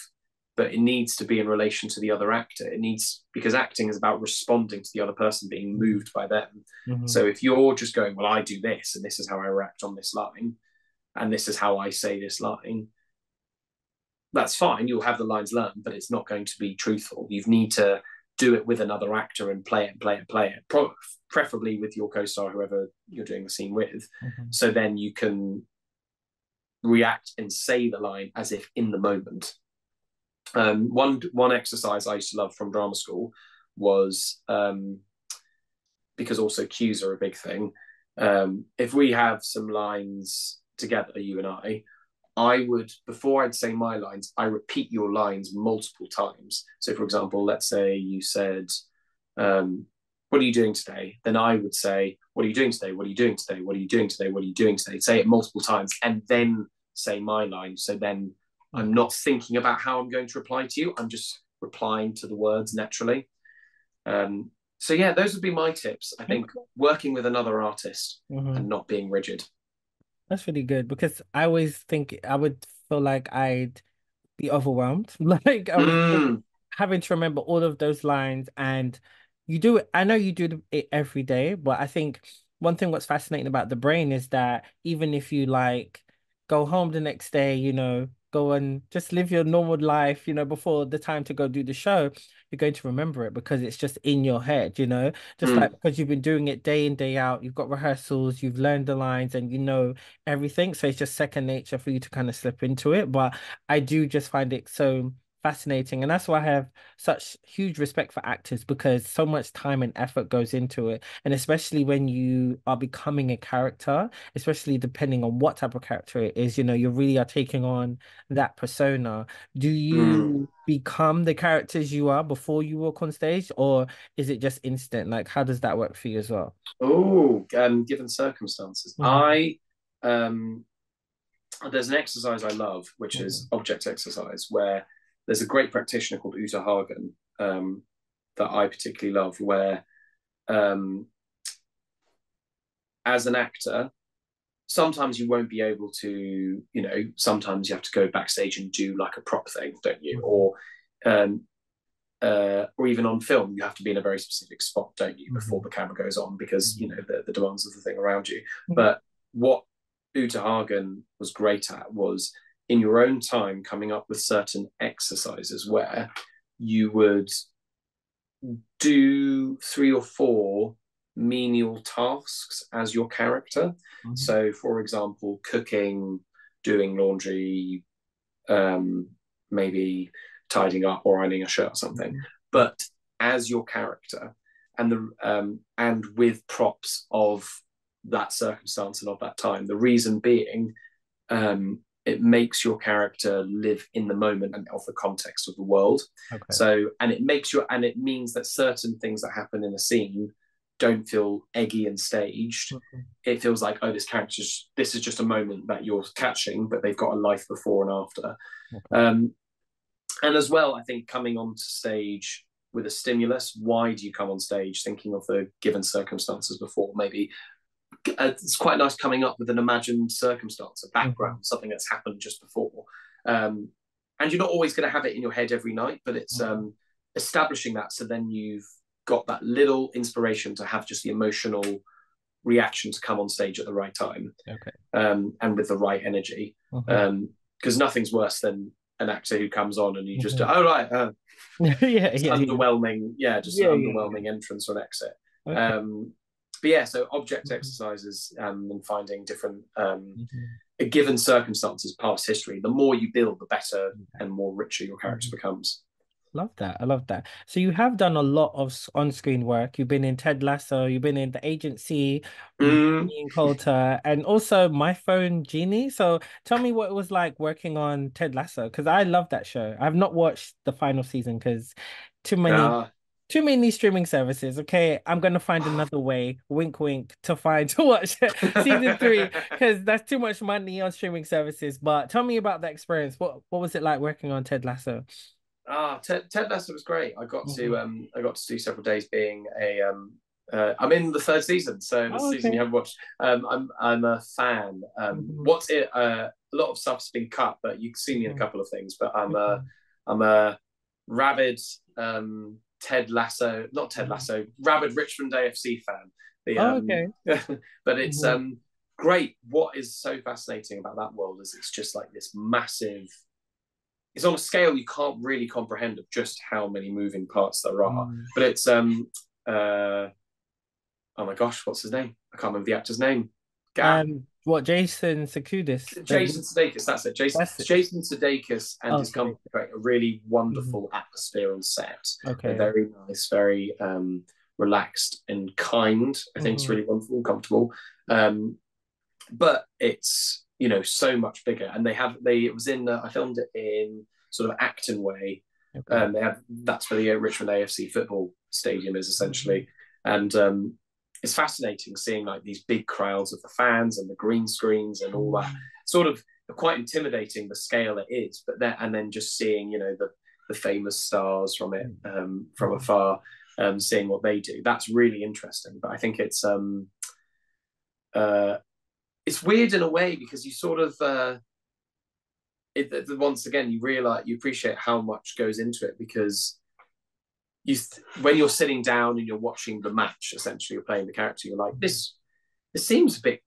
but it needs to be in relation to the other actor. It needs, because acting is about responding to the other person, being Hmm. moved by them. Hmm. So if you're just going, well, I do this, and this is how I react on this line, and this is how I say this line, that's fine. You'll have the lines learned, but it's not going to be truthful. You need to do it with another actor and play it and play it and play it, preferably with your co-star, whoever you're doing the scene with. Hmm. So then you can react and say the line as if in the moment. One exercise I used to love from drama school was because also cues are a big thing. If we have some lines together, you and I would, before I'd say my lines, I repeat your lines multiple times. So, for example, let's say you said, what are you doing today? Then I would say, what are you doing today? What are you doing today? What are you doing today? What are you doing today? Say it multiple times and then say my line. So then I'm Hmm. not thinking about how I'm going to reply to you. I'm just replying to the words naturally. So yeah, those would be my tips. I think working with another artist Hmm. and not being rigid. That's really good because I always think I would feel like I'd be overwhelmed. Like I would think Mm, having to remember all of those lines and you do it. I know you do it every day, but I think one thing what's fascinating about the brain is that even if you like go home the next day, go and just live your normal life, before the time to go do the show, you're going to remember it because it's just in your head, just like mm. because you've been doing it day in, day out, you've got rehearsals, you've learned the lines and you know everything. So it's just second nature for you to kind of slip into it. But I do just find it so fascinating. And that's why I have such huge respect for actors because so much time and effort goes into it. And especially when you are becoming a character, especially depending on what type of character it is, you really are taking on that persona. Do Mm. you become the characters you are before you walk on stage, or is it just instant? Like, how does that work for you as well? Oh, given circumstances, Mhm, um, there's an exercise I love, which is mhm, object exercise, where there's a great practitioner called Uta Hagen that I particularly love, where um, as an actor, sometimes you won't be able to, sometimes you have to go backstage and do like a prop thing, don't you? mhm, Um, or even on film, you have to be in a very specific spot, don't you, before mhm. the camera goes on because Yeah. the demands of the thing around you. Mhm, But what Uta Hagen was great at was in your own time coming up with certain exercises where you would do 3 or 4 menial tasks as your character. mhm, So, for example, cooking, doing laundry, um, maybe tidying up or ironing a shirt or something, mhm, but as your character, and with props of that circumstance and of that time. The reason being, it makes your character live in the moment and of the context of the world. okay. So, and it means that certain things that happen in a scene don't feel eggy and staged. Mhm, It feels like, oh, this is just a moment that you're catching, but they've got a life before and after. okay. Um, and as well, I think coming onto stage with a stimulus, why do you come on stage thinking of the given circumstances before? Maybe it's quite nice coming up with an imagined circumstance, a Mhm, background, something that's happened just before. Um, and you're not always going to have it in your head every night, but it's mhm. establishing that so then you've got that little inspiration to have just the emotional reaction to come on stage at the right time, Okay. and with the right energy. Mhm, Because nothing's worse than an actor who comes on and you just mhm. oh right, Yeah, it's yeah, yeah. underwhelming. Yeah, just an Yeah, yeah, yeah. underwhelming entrance or an exit. Okay. Um, but yeah, so object Mhm, exercises and finding different mhm. given circumstances, past history. The more you build, the better Yeah. and more richer your character Mhm. becomes. Love that. I love that. So you have done a lot of on-screen work. You've been in Ted Lasso, you've been in The Agency, Mm. in Coulter, and also My Phone Genie. So tell me what it was like working on Ted Lasso, because I love that show. I've not watched the final season because too many Uh, too many streaming services. Okay, I'm gonna find another way, wink wink, to watch season three because that's too much money on streaming services. But tell me about that experience. What was it like working on Ted Lasso? Ted Lasso was great. Mhm. I got to do several days being a I'm in the third season, so the Oh, season you okay. haven't watched. I'm a fan. Mhm, What's it? A lot of stuff's been cut, but you can see me in a mhm, couple of things. But mhm, I'm a rabid Ted Lasso, not Ted mhm. Lasso, rabid Richmond AFC fan. The Oh, okay. but it's Mhm, great. What is so fascinating about that world is it's just like this massive, it's on a scale you can't really comprehend of just how many moving parts there are. mhm. But it's uh oh my gosh, what's his name? I can't remember the actor's name. Gah. What Jason Sudeikis? Jason Sudeikis, that's it. That's it. Jason Sudeikis and Oh, his company Sudeikis. create a really Mhm. wonderful atmosphere on set. They're Okay. very nice, very relaxed and kind. I think it's Mhm, really wonderful and comfortable. But it's so much bigger, and they it was in I filmed it in sort of Acton Way. okay. They have That's where the Richmond AFC football stadium is Mhm, essentially, and it's fascinating seeing like these big crowds of the fans and the green screens and all that. mhm, Sort of quite intimidating the scale it is, but then and then just seeing the famous stars from it from mhm, afar, seeing what they do. That's really interesting. But I think uh, it's weird in a way because you sort of once again you appreciate how much goes into it because when you're sitting down and you're watching the match, essentially you're playing the character, you're like mhm. this seems a bit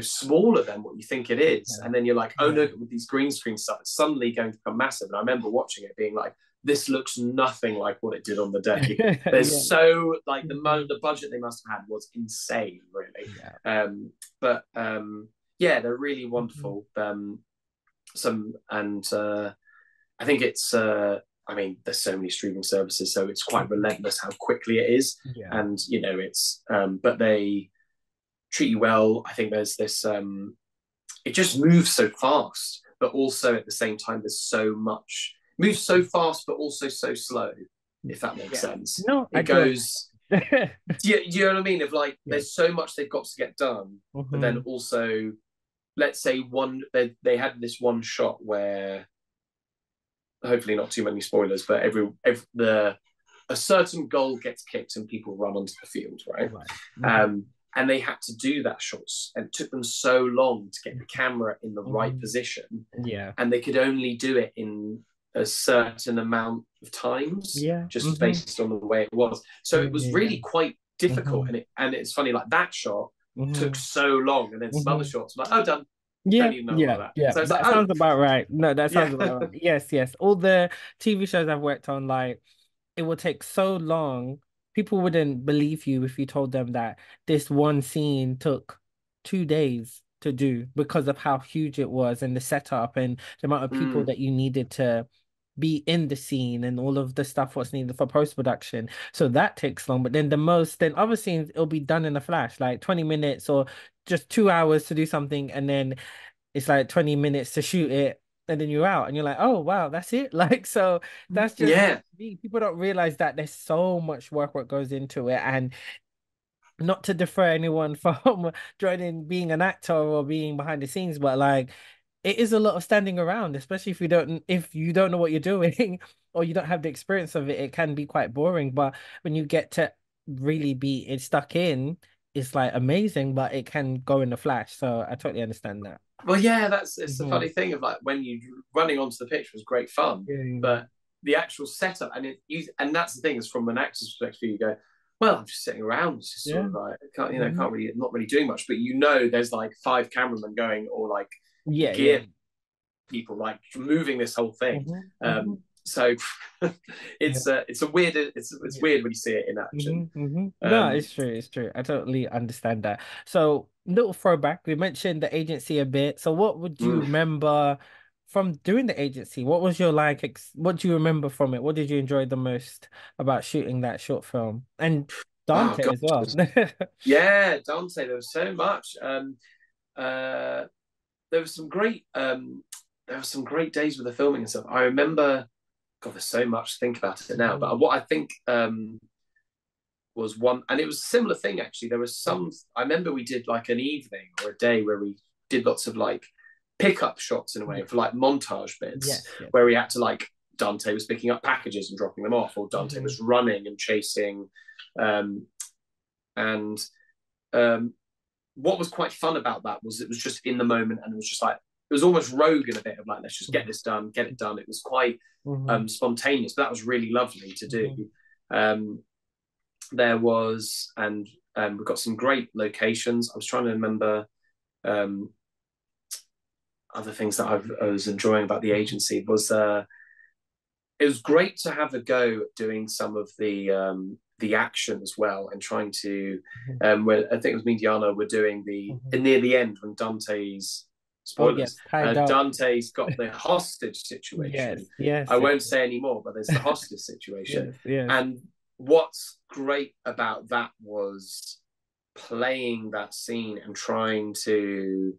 smaller than what you think it is, Okay. and then you're like, oh Yeah. no, with these green screen stuff it's suddenly going to become massive. And I remember watching it being like, this looks nothing like what it did on the day. There's Yeah. so like Mhm. the budget they must have had was insane, really. Yeah. But yeah, they're really Mhm. wonderful. Some and I think it's I mean, there's so many streaming services, so it's quite relentless how quickly it is. Yeah. And, it's, but they treat you well. I think there's this, it just moves so fast, but also at the same time, there's so much, moves so fast, but also so slow, if that makes Yeah. sense. No, I It do. goes, do you know what I mean? Of like, Yeah. there's so much they've got to get done, but then also, let's say they had this one shot where, hopefully not too many spoilers, but a certain goal gets kicked and people run onto the field, right? Right. And they had to do that shots, and it took them so long to get the camera in the right position, Yeah. and they could only do it in a certain amount of times, Yeah. just based on the way it was. So it was really quite difficult, and it's funny, like that shot took so long, and then some other shots were like, oh, done. Yeah, Don't need another one yeah, of that. yeah. So it's like, That oh, sounds about right. No, that sounds yeah. about right. Yes, yes. All the TV shows I've worked on, like, it will take so long. People wouldn't believe you if you told them that this one scene took 2 days to do because of how huge it was and the setup and the amount of people Mm. that you needed to be in the scene and all of the stuff what's needed for post-production. So that takes long. But then other scenes, it'll be done in a flash, like 20 minutes or just 2 hours to do something, and then it's like 20 minutes to shoot it, and then you're out and you're like, oh wow, that's it. Like, so that's just Yeah. people don't realize that there's so much work what goes into it. And not to defer anyone from joining being an actor or being behind the scenes, but like it is a lot of standing around, especially if you don't know what you're doing or you don't have the experience of it, it can be quite boring. But when you get to really be stuck in, it's like amazing, but it can go in a flash. So I totally understand that. Well, yeah, it's the Mhm. funny thing of like when you running onto the pitch was great fun, Yeah. but the actual setup and that's the thing is from an actor's perspective, you go, well, I'm just sitting around, it's just sort Yeah. of like Mhm. can't really not really doing much, but there's like five cameramen going or like Yeah, yeah. gear people like moving this whole thing. Mhm. Um, Mhm. so Yeah. it's a weird it's Yeah. weird when you see it in action. No, Um, it's true. It's true. I totally understand that. So, little throwback. We mentioned the agency a bit. So, what would you mm, remember from doing the agency? What was your like? What do you remember from it? What did you enjoy the most about shooting that short film? And oh Dante god, as well. yeah, Dante. There was so much. Uh, there was some great days with the filming and stuff. I remember, God, there's so much to think about it now. But what I think was one, and it was a similar thing actually. There was some. I remember we did like an evening or a day where we did lots of like pickup shots in a way Yeah. for like montage bits Yes. Yes. where we had to like Dante was picking up packages and dropping them off, or Dante was running and chasing, and um, what was quite fun about that was it was just in the moment, and it was just like it was almost rogue in a bit of like let's just get this done, get it done. It was quite spontaneous, but that was really lovely to do. There was, and we've got some great locations. I was trying to remember um, other things that I was enjoying about the agency was it was great to have a go at doing some of the action as well and trying to where I think it was me and Diana were doing the near the end when Dante's Oh spoilers yes, tied up. Dante's got the hostage situation. Yes. Yes. I Yes. won't say any more, but there's the hostage situation. Yes. Yes. And what's great about that was playing that scene and trying to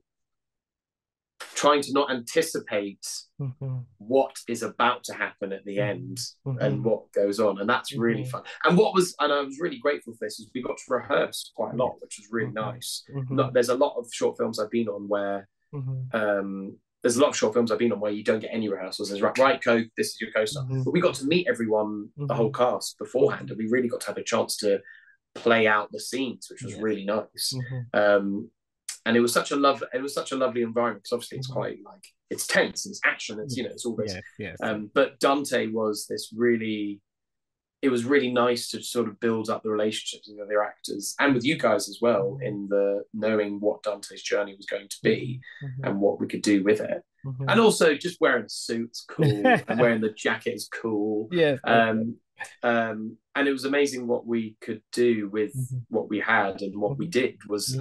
not anticipate what is about to happen at the end and what goes on, and that's really fun. And I was really grateful for this is we got to rehearse quite a lot, which was really nice. There's a lot of short films I've been on where there's a lot of short films I've been on where you don't get any rehearsals. There's right, co, this is your co-star, but we got to meet everyone, the whole cast beforehand, and we really got to have a chance to play out the scenes, which was really nice. And it was such a lovely environment because obviously it's quite like it's tense and it's action, it's all this. Yes. But Dante was it was really nice to sort of build up the relationships with the other actors and with you guys as well in the knowing what Dante's journey was going to be and what we could do with it. And also just wearing a suit's cool and wearing the jacket is cool. Yes. And it was amazing what we could do with what we had, and what we did was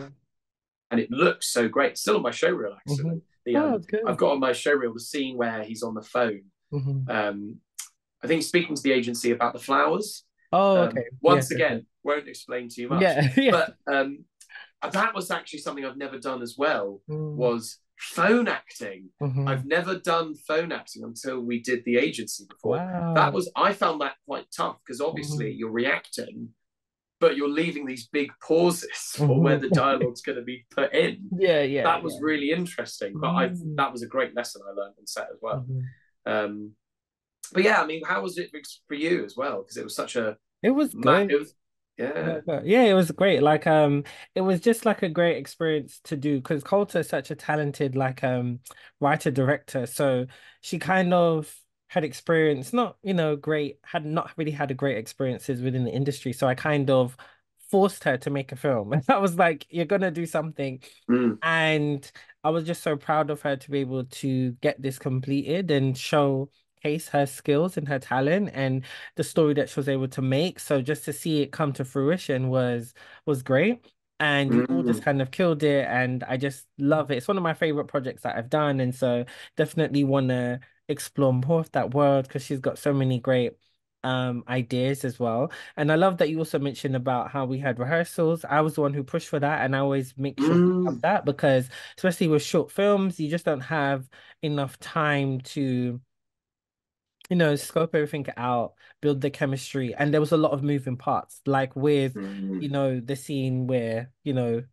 and it looks so great. It's still on my showreel, actually. Oh, good. I've got on my showreel the scene where he's on the phone, I think speaking to the agency about the flowers. Oh, okay. Yes, Once yes, yes. again, won't explain too much, Yeah, yeah. but that was actually something I've never done as well. Mm, Was phone acting. hmm. I've never done phone acting until we did the agency before. That Wow. was I found that quite tough because obviously Hmm. you're reacting, but you're leaving these big pauses for where Hmm. the dialogue's going to be put in. Yeah, yeah, That yeah. was really interesting, but I Mm, that was a great lesson I learned on set as well. mhm. Um, but yeah, I mean, how was it for you as well? Because it was such a It was good. it was yeah. Yeah, it was great. It was just like a great experience to do because Coulter is such a talented writer director. So she kind of had experience, not, great, had not really had a great experiences within the industry. So I kind of forced her to make a film. And I was like, you're gonna do something. Mm, And I was just so proud of her to be able to get this completed and showcase her skills and her talent and the story that she was able to make. So just to see it come to fruition was great. And you all just mm, kind of killed it, and I just love it. It's one of my favorite projects that I've done, and so definitely want to explore more of that world because she's got so many great ideas as well. And I love that you also mentioned about how we had rehearsals. I was the one who pushed for that, and I always make sure we have mm. that because especially with short films, you just don't have enough time to scope everything out, build the chemistry. And there was a lot of moving parts, like with, Mm. the scene where,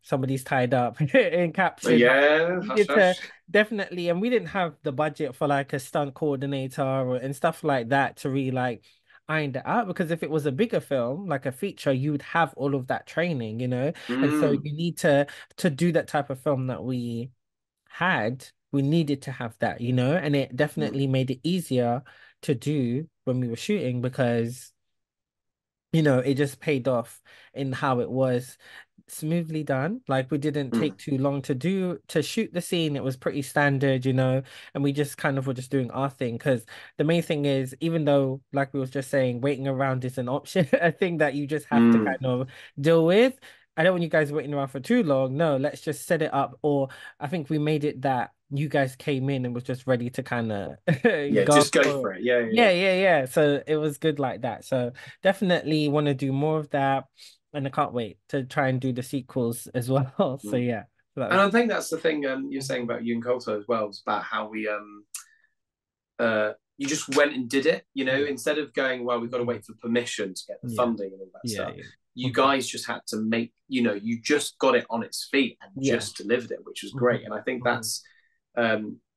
somebody's tied up and captured. Like, Yeah, we hush needed to hush. definitely, and we didn't have the budget for like a stunt coordinator and stuff like that to really like iron it out. Because if it was a bigger film, like a feature, you would have all of that training, and so Mm, you need to do that type of film that we needed to have that, and it mm, definitely made it easier to do when we were shooting because it just paid off in how it was smoothly done. Like we didn't mm, take too long to shoot the scene. It was pretty standard, and we just kind of were just doing our thing. Because the main thing is, even though, like we was just saying, waiting around is an option, a thing that you just have to mm, kind of deal with. I don't want you guys waiting around for too long. No, let's just set it up. Or I think we made it that you guys came in and was just ready to kind of yeah, go just go for for it. it. Yeah, yeah, Yeah, yeah, yeah. So it was good like that. So definitely want to do more of that, and I can't wait to try and do the sequels as well. yeah. So yeah, so that And was. I think that's the thing you're saying Mhm. about you and Coulter as well, is about how we you just went and did it, Yeah. instead of going, well, we've got to Mhm. wait for permission to get the Yeah, funding and all that yeah, stuff. yeah. You Mhm. guys just had to make, you just got it on its feet and Yeah. just delivered it, which was great. Mhm. And I think Mhm. that's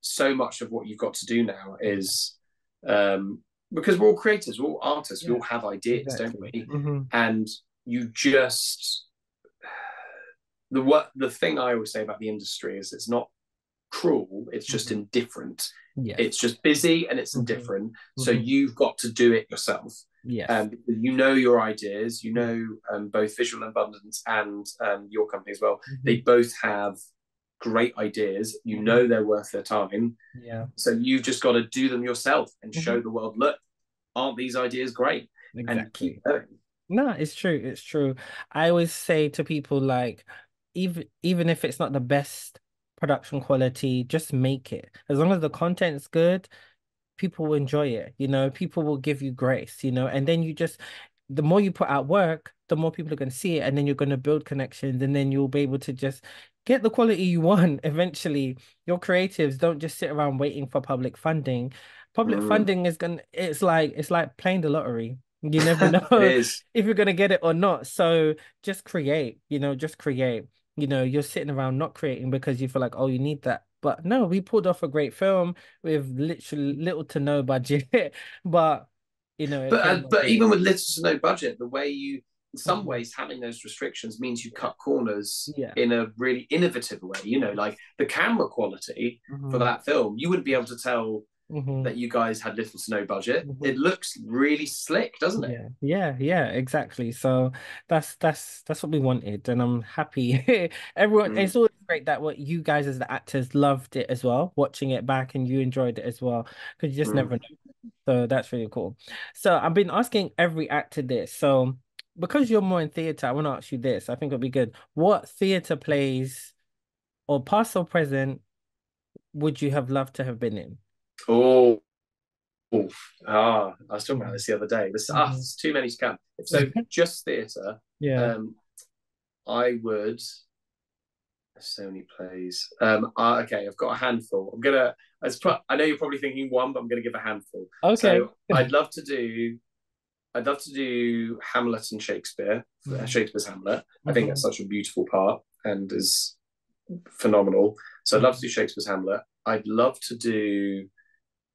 so much of what you've got to do now Yeah. is because we're all creators, we're all artists, we Yeah, all have ideas, don't exactly. we? Hmm. And you just the thing I always say about the industry is it's not cruel, it's just Hmm. indifferent. Yes. It's just busy and it's Hmm. indifferent. So Hmm. you've got to do it yourself. Yes. You know your ideas, Yeah. both Visual Abundance and your company as well. They Hmm. both have great ideas. You Hmm. know they're worth their time. Yeah. So you've just got to do them yourself and Hmm. show the world, look, aren't these ideas great? And keep Exactly. going. No, it's true. It's true. I always say to people like, even if it's not the best production quality, just make it. As long as the content's good, people will enjoy it, people will give you grace, and then the more you put out work, the more people are going to see it, and then you're going to build connections, and then you'll be able to just get the quality you want eventually. Your creatives don't just sit around waiting for public funding. Public Mm. funding it's like playing the lottery. You never It know is. if you're gonna get it or not. So just create, just create. You're sitting around not creating because you feel like, oh, you need that. But no, we pulled off a great film with literally little to no budget, but it came out But great. even with little to no budget, the way you, in some Mhm. ways, having those restrictions means you Yeah. cut corners Yeah. in a really innovative way. Like Yes. the camera quality for Hmm. that film, you wouldn't be able to tell Hmm. that you guys had little to no budget. Hmm. It looks really slick, doesn't it? Yeah, yeah, yeah, exactly. So that's what we wanted, and I'm happy. Everyone, Mm, it's always great that what you guys as the actors loved it as well, watching it back, and you enjoyed it as well, because you just never mm. know. So that's really cool. So I've been asking every actor this. So because you're more in theater, I want to ask you this. I think it'll be good. What theater plays, or past or present, would you have loved to have been in? Oh, Oh, I was talking about this the other day. Mhm. There's too many to count. So just theatre, Yeah. um, I would so many plays. Okay, I've got a handful. I know you're probably thinking one, but I'm gonna give a handful. Okay. So I'd love to do Hamlet and Shakespeare, Mhm. Shakespeare's Hamlet. I think that's Mhm. such a beautiful part and is phenomenal. So I'd love to Mhm. do Shakespeare's Hamlet.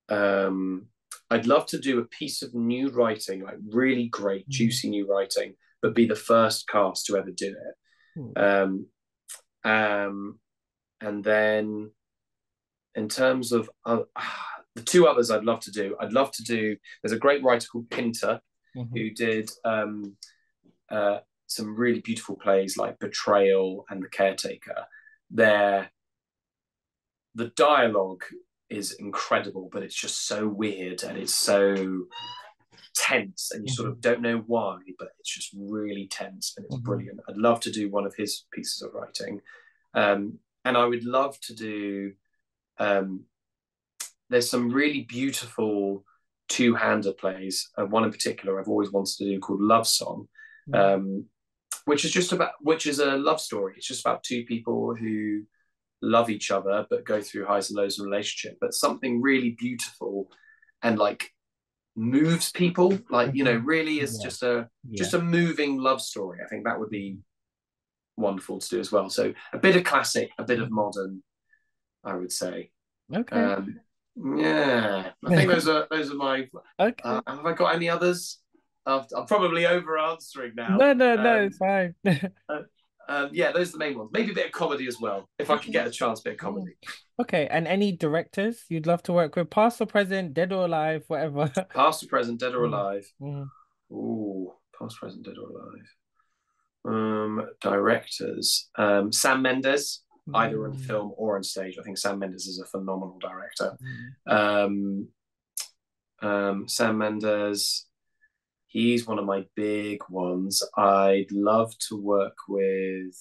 Um, I'd love to do a piece of new writing, like really great, Mhm. juicy new writing, but be the first cast to ever do it. Mhm. Um, and then in terms of the two others I'd love to do. There's a great writer called Pinter Mhm. who did uh, some really beautiful plays like Betrayal and The Caretaker. There, the dialogue is incredible, but it's just so weird and it's so tense, and you sort of Mhm. don't know why, but it's just really tense and it's Mhm. brilliant. I'd love to do one of his pieces of writing, and I would love to do. Um, there's some really beautiful two-hander plays. One in particular I've always wanted to do called Love Song, Mhm. um, which is a love story. It's just about two people who love each other but go through highs and lows in a relationship. But something really beautiful and like moves people. Like Mhm. really is Yeah. just Yeah. a moving love story. I think that would be wonderful to do as well. So a bit of classic, a bit of Mhm. modern, I would say. Okay. Um, yeah, I think those are my. Okay. Have I got any others? I'm probably over answering now. No, no, no, it's fine. Uh, yeah, those are the main ones. Maybe a bit of comedy as well, if I could Okay. get a chance. A bit of Yeah. comedy. Okay. And any directors you'd love to work with, past or present, dead or alive, whatever. Past or present, dead or Mm, alive. mm, Ooh, past, present, dead or alive. Directors. Sam Mendes, either in mm, film or on stage. I think Sam Mendes is a phenomenal director. mm. Um, Sam Mendes, he's one of my big ones. I'd love to work with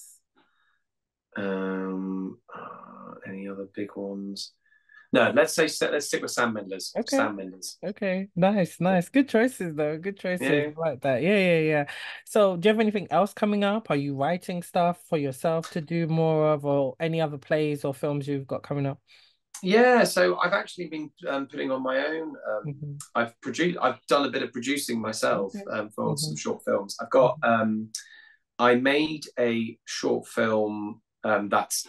any other big ones. No, let's stick with Sam Mendes. Okay. Sam Mendes. Okay. Nice, nice. Good choices though. Good choices. Yeah. I like that. Yeah, yeah, yeah. So, do you have anything else coming up? Are you writing stuff for yourself to do more of, or any other plays or films you've got coming up? Yeah, so I've actually been putting on my own. Hmm. I've done a bit of producing myself Okay. for some Hmm. short films. I made a short film that's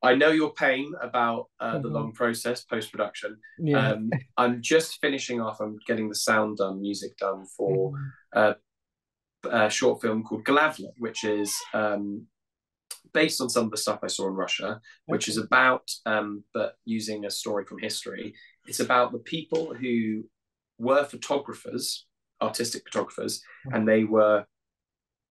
I know your pain about the Hmm. long process post production. Yeah. I'm just finishing off. I'm getting the sound done, music done for Hmm. uh, a short film called Glavlet, which is based on some of the stuff I saw in Russia, which is Okay. about, but using a story from history. It's about the people who were photographers, artistic photographers, and Hmm. they were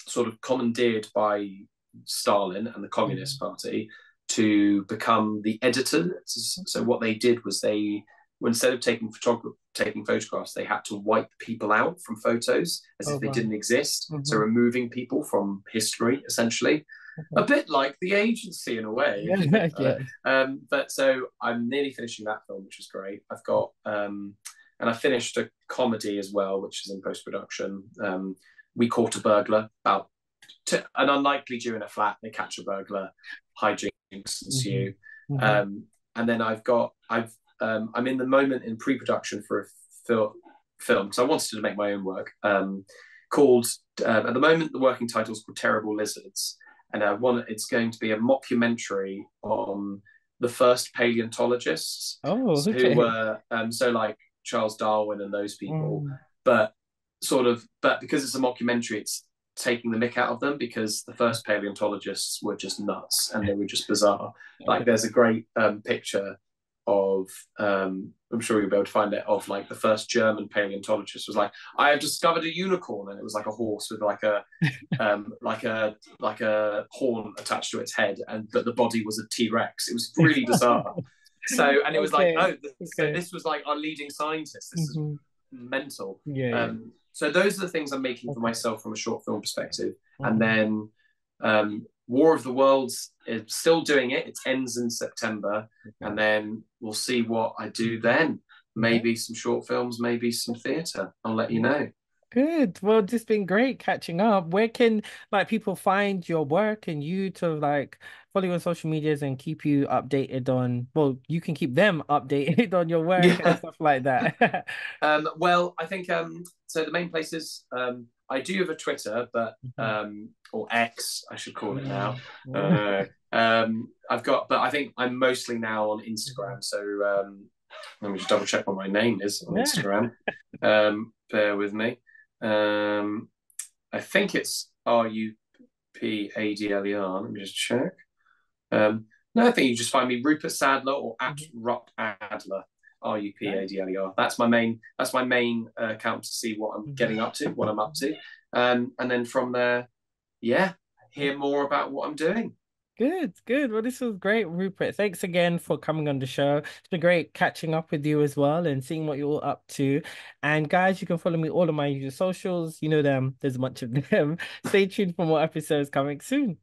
sort of commandeered by Stalin and the Communist Hmm. Party to become the editor. So what they did was instead of taking photographs, they had to wipe people out from photos as Oh, if they wow. didn't exist. So Hmm. removing people from history, essentially, a Okay. bit like the agency in a way, if you think Yeah. about Yeah. it. But so I'm nearly finishing that film, which is great. And I finished a comedy as well, which is in post production. We Caught a Burglar, about an unlikely Jew in a flat. They catch a burglar, hijinks Hmm. ensue. Hmm. Um, and then I'm in the moment in pre-production for a film because I wanted to make my own work. Called At the moment the working title is called Terrible Lizards, and it's going to be a mockumentary on the first paleontologists Oh, who okay. were so like Charles Darwin and those people, Mm. but but because it's a mockumentary, it's taking the mick out of them because the first paleontologists were just nuts and they were just bizarre. Like Okay. there's a great picture of I'm sure you'll be able to find it of like the first German paleontologist was like, I have discovered a unicorn, and it was like a horse with like a horn attached to its head, and but the body was a T-Rex. It was really bizarre. So and it was like, Okay. oh, so Okay. this was like our leading scientist. This is Hmm. mental. Yeah, yeah. So those are the things I'm making for Okay. myself from a short film perspective. And Hmm. then War of the Worlds is still doing it. It ends in September, and Okay. then we'll see what I do then. Yeah. maybe some short films, maybe some theatre. I'll let you know. Good. Well, it's been great catching up. Where can like people find your work and you to like follow you on social medias and keep you updated on, well, you can keep them updated on your work and Yeah. stuff like that. Well, I think so. The main places I do have a Twitter, but Mhm. or X, I should call it now. Yeah. I've got, but I think I'm mostly now on Mhm. Instagram. So let me just double check what my name is on Yeah. Instagram. Bear with me. Um, I think it's Rupadler. Let me just check. No, I think you just find me Rupert Sadler or at Mhm. Rup Adler. Nice. Rupadler. That's my main account to see what I'm Mhm. getting up to, what I'm up to, and then from there, yeah, hear more about what I'm doing. Good, good. Well, this was great, Rupert. Thanks again for coming on the show. It's been great catching up with you as well and seeing what you're all up to. And guys, you can follow me all on my usual socials. You know them. There's a bunch of them. Stay tuned for more episodes coming soon.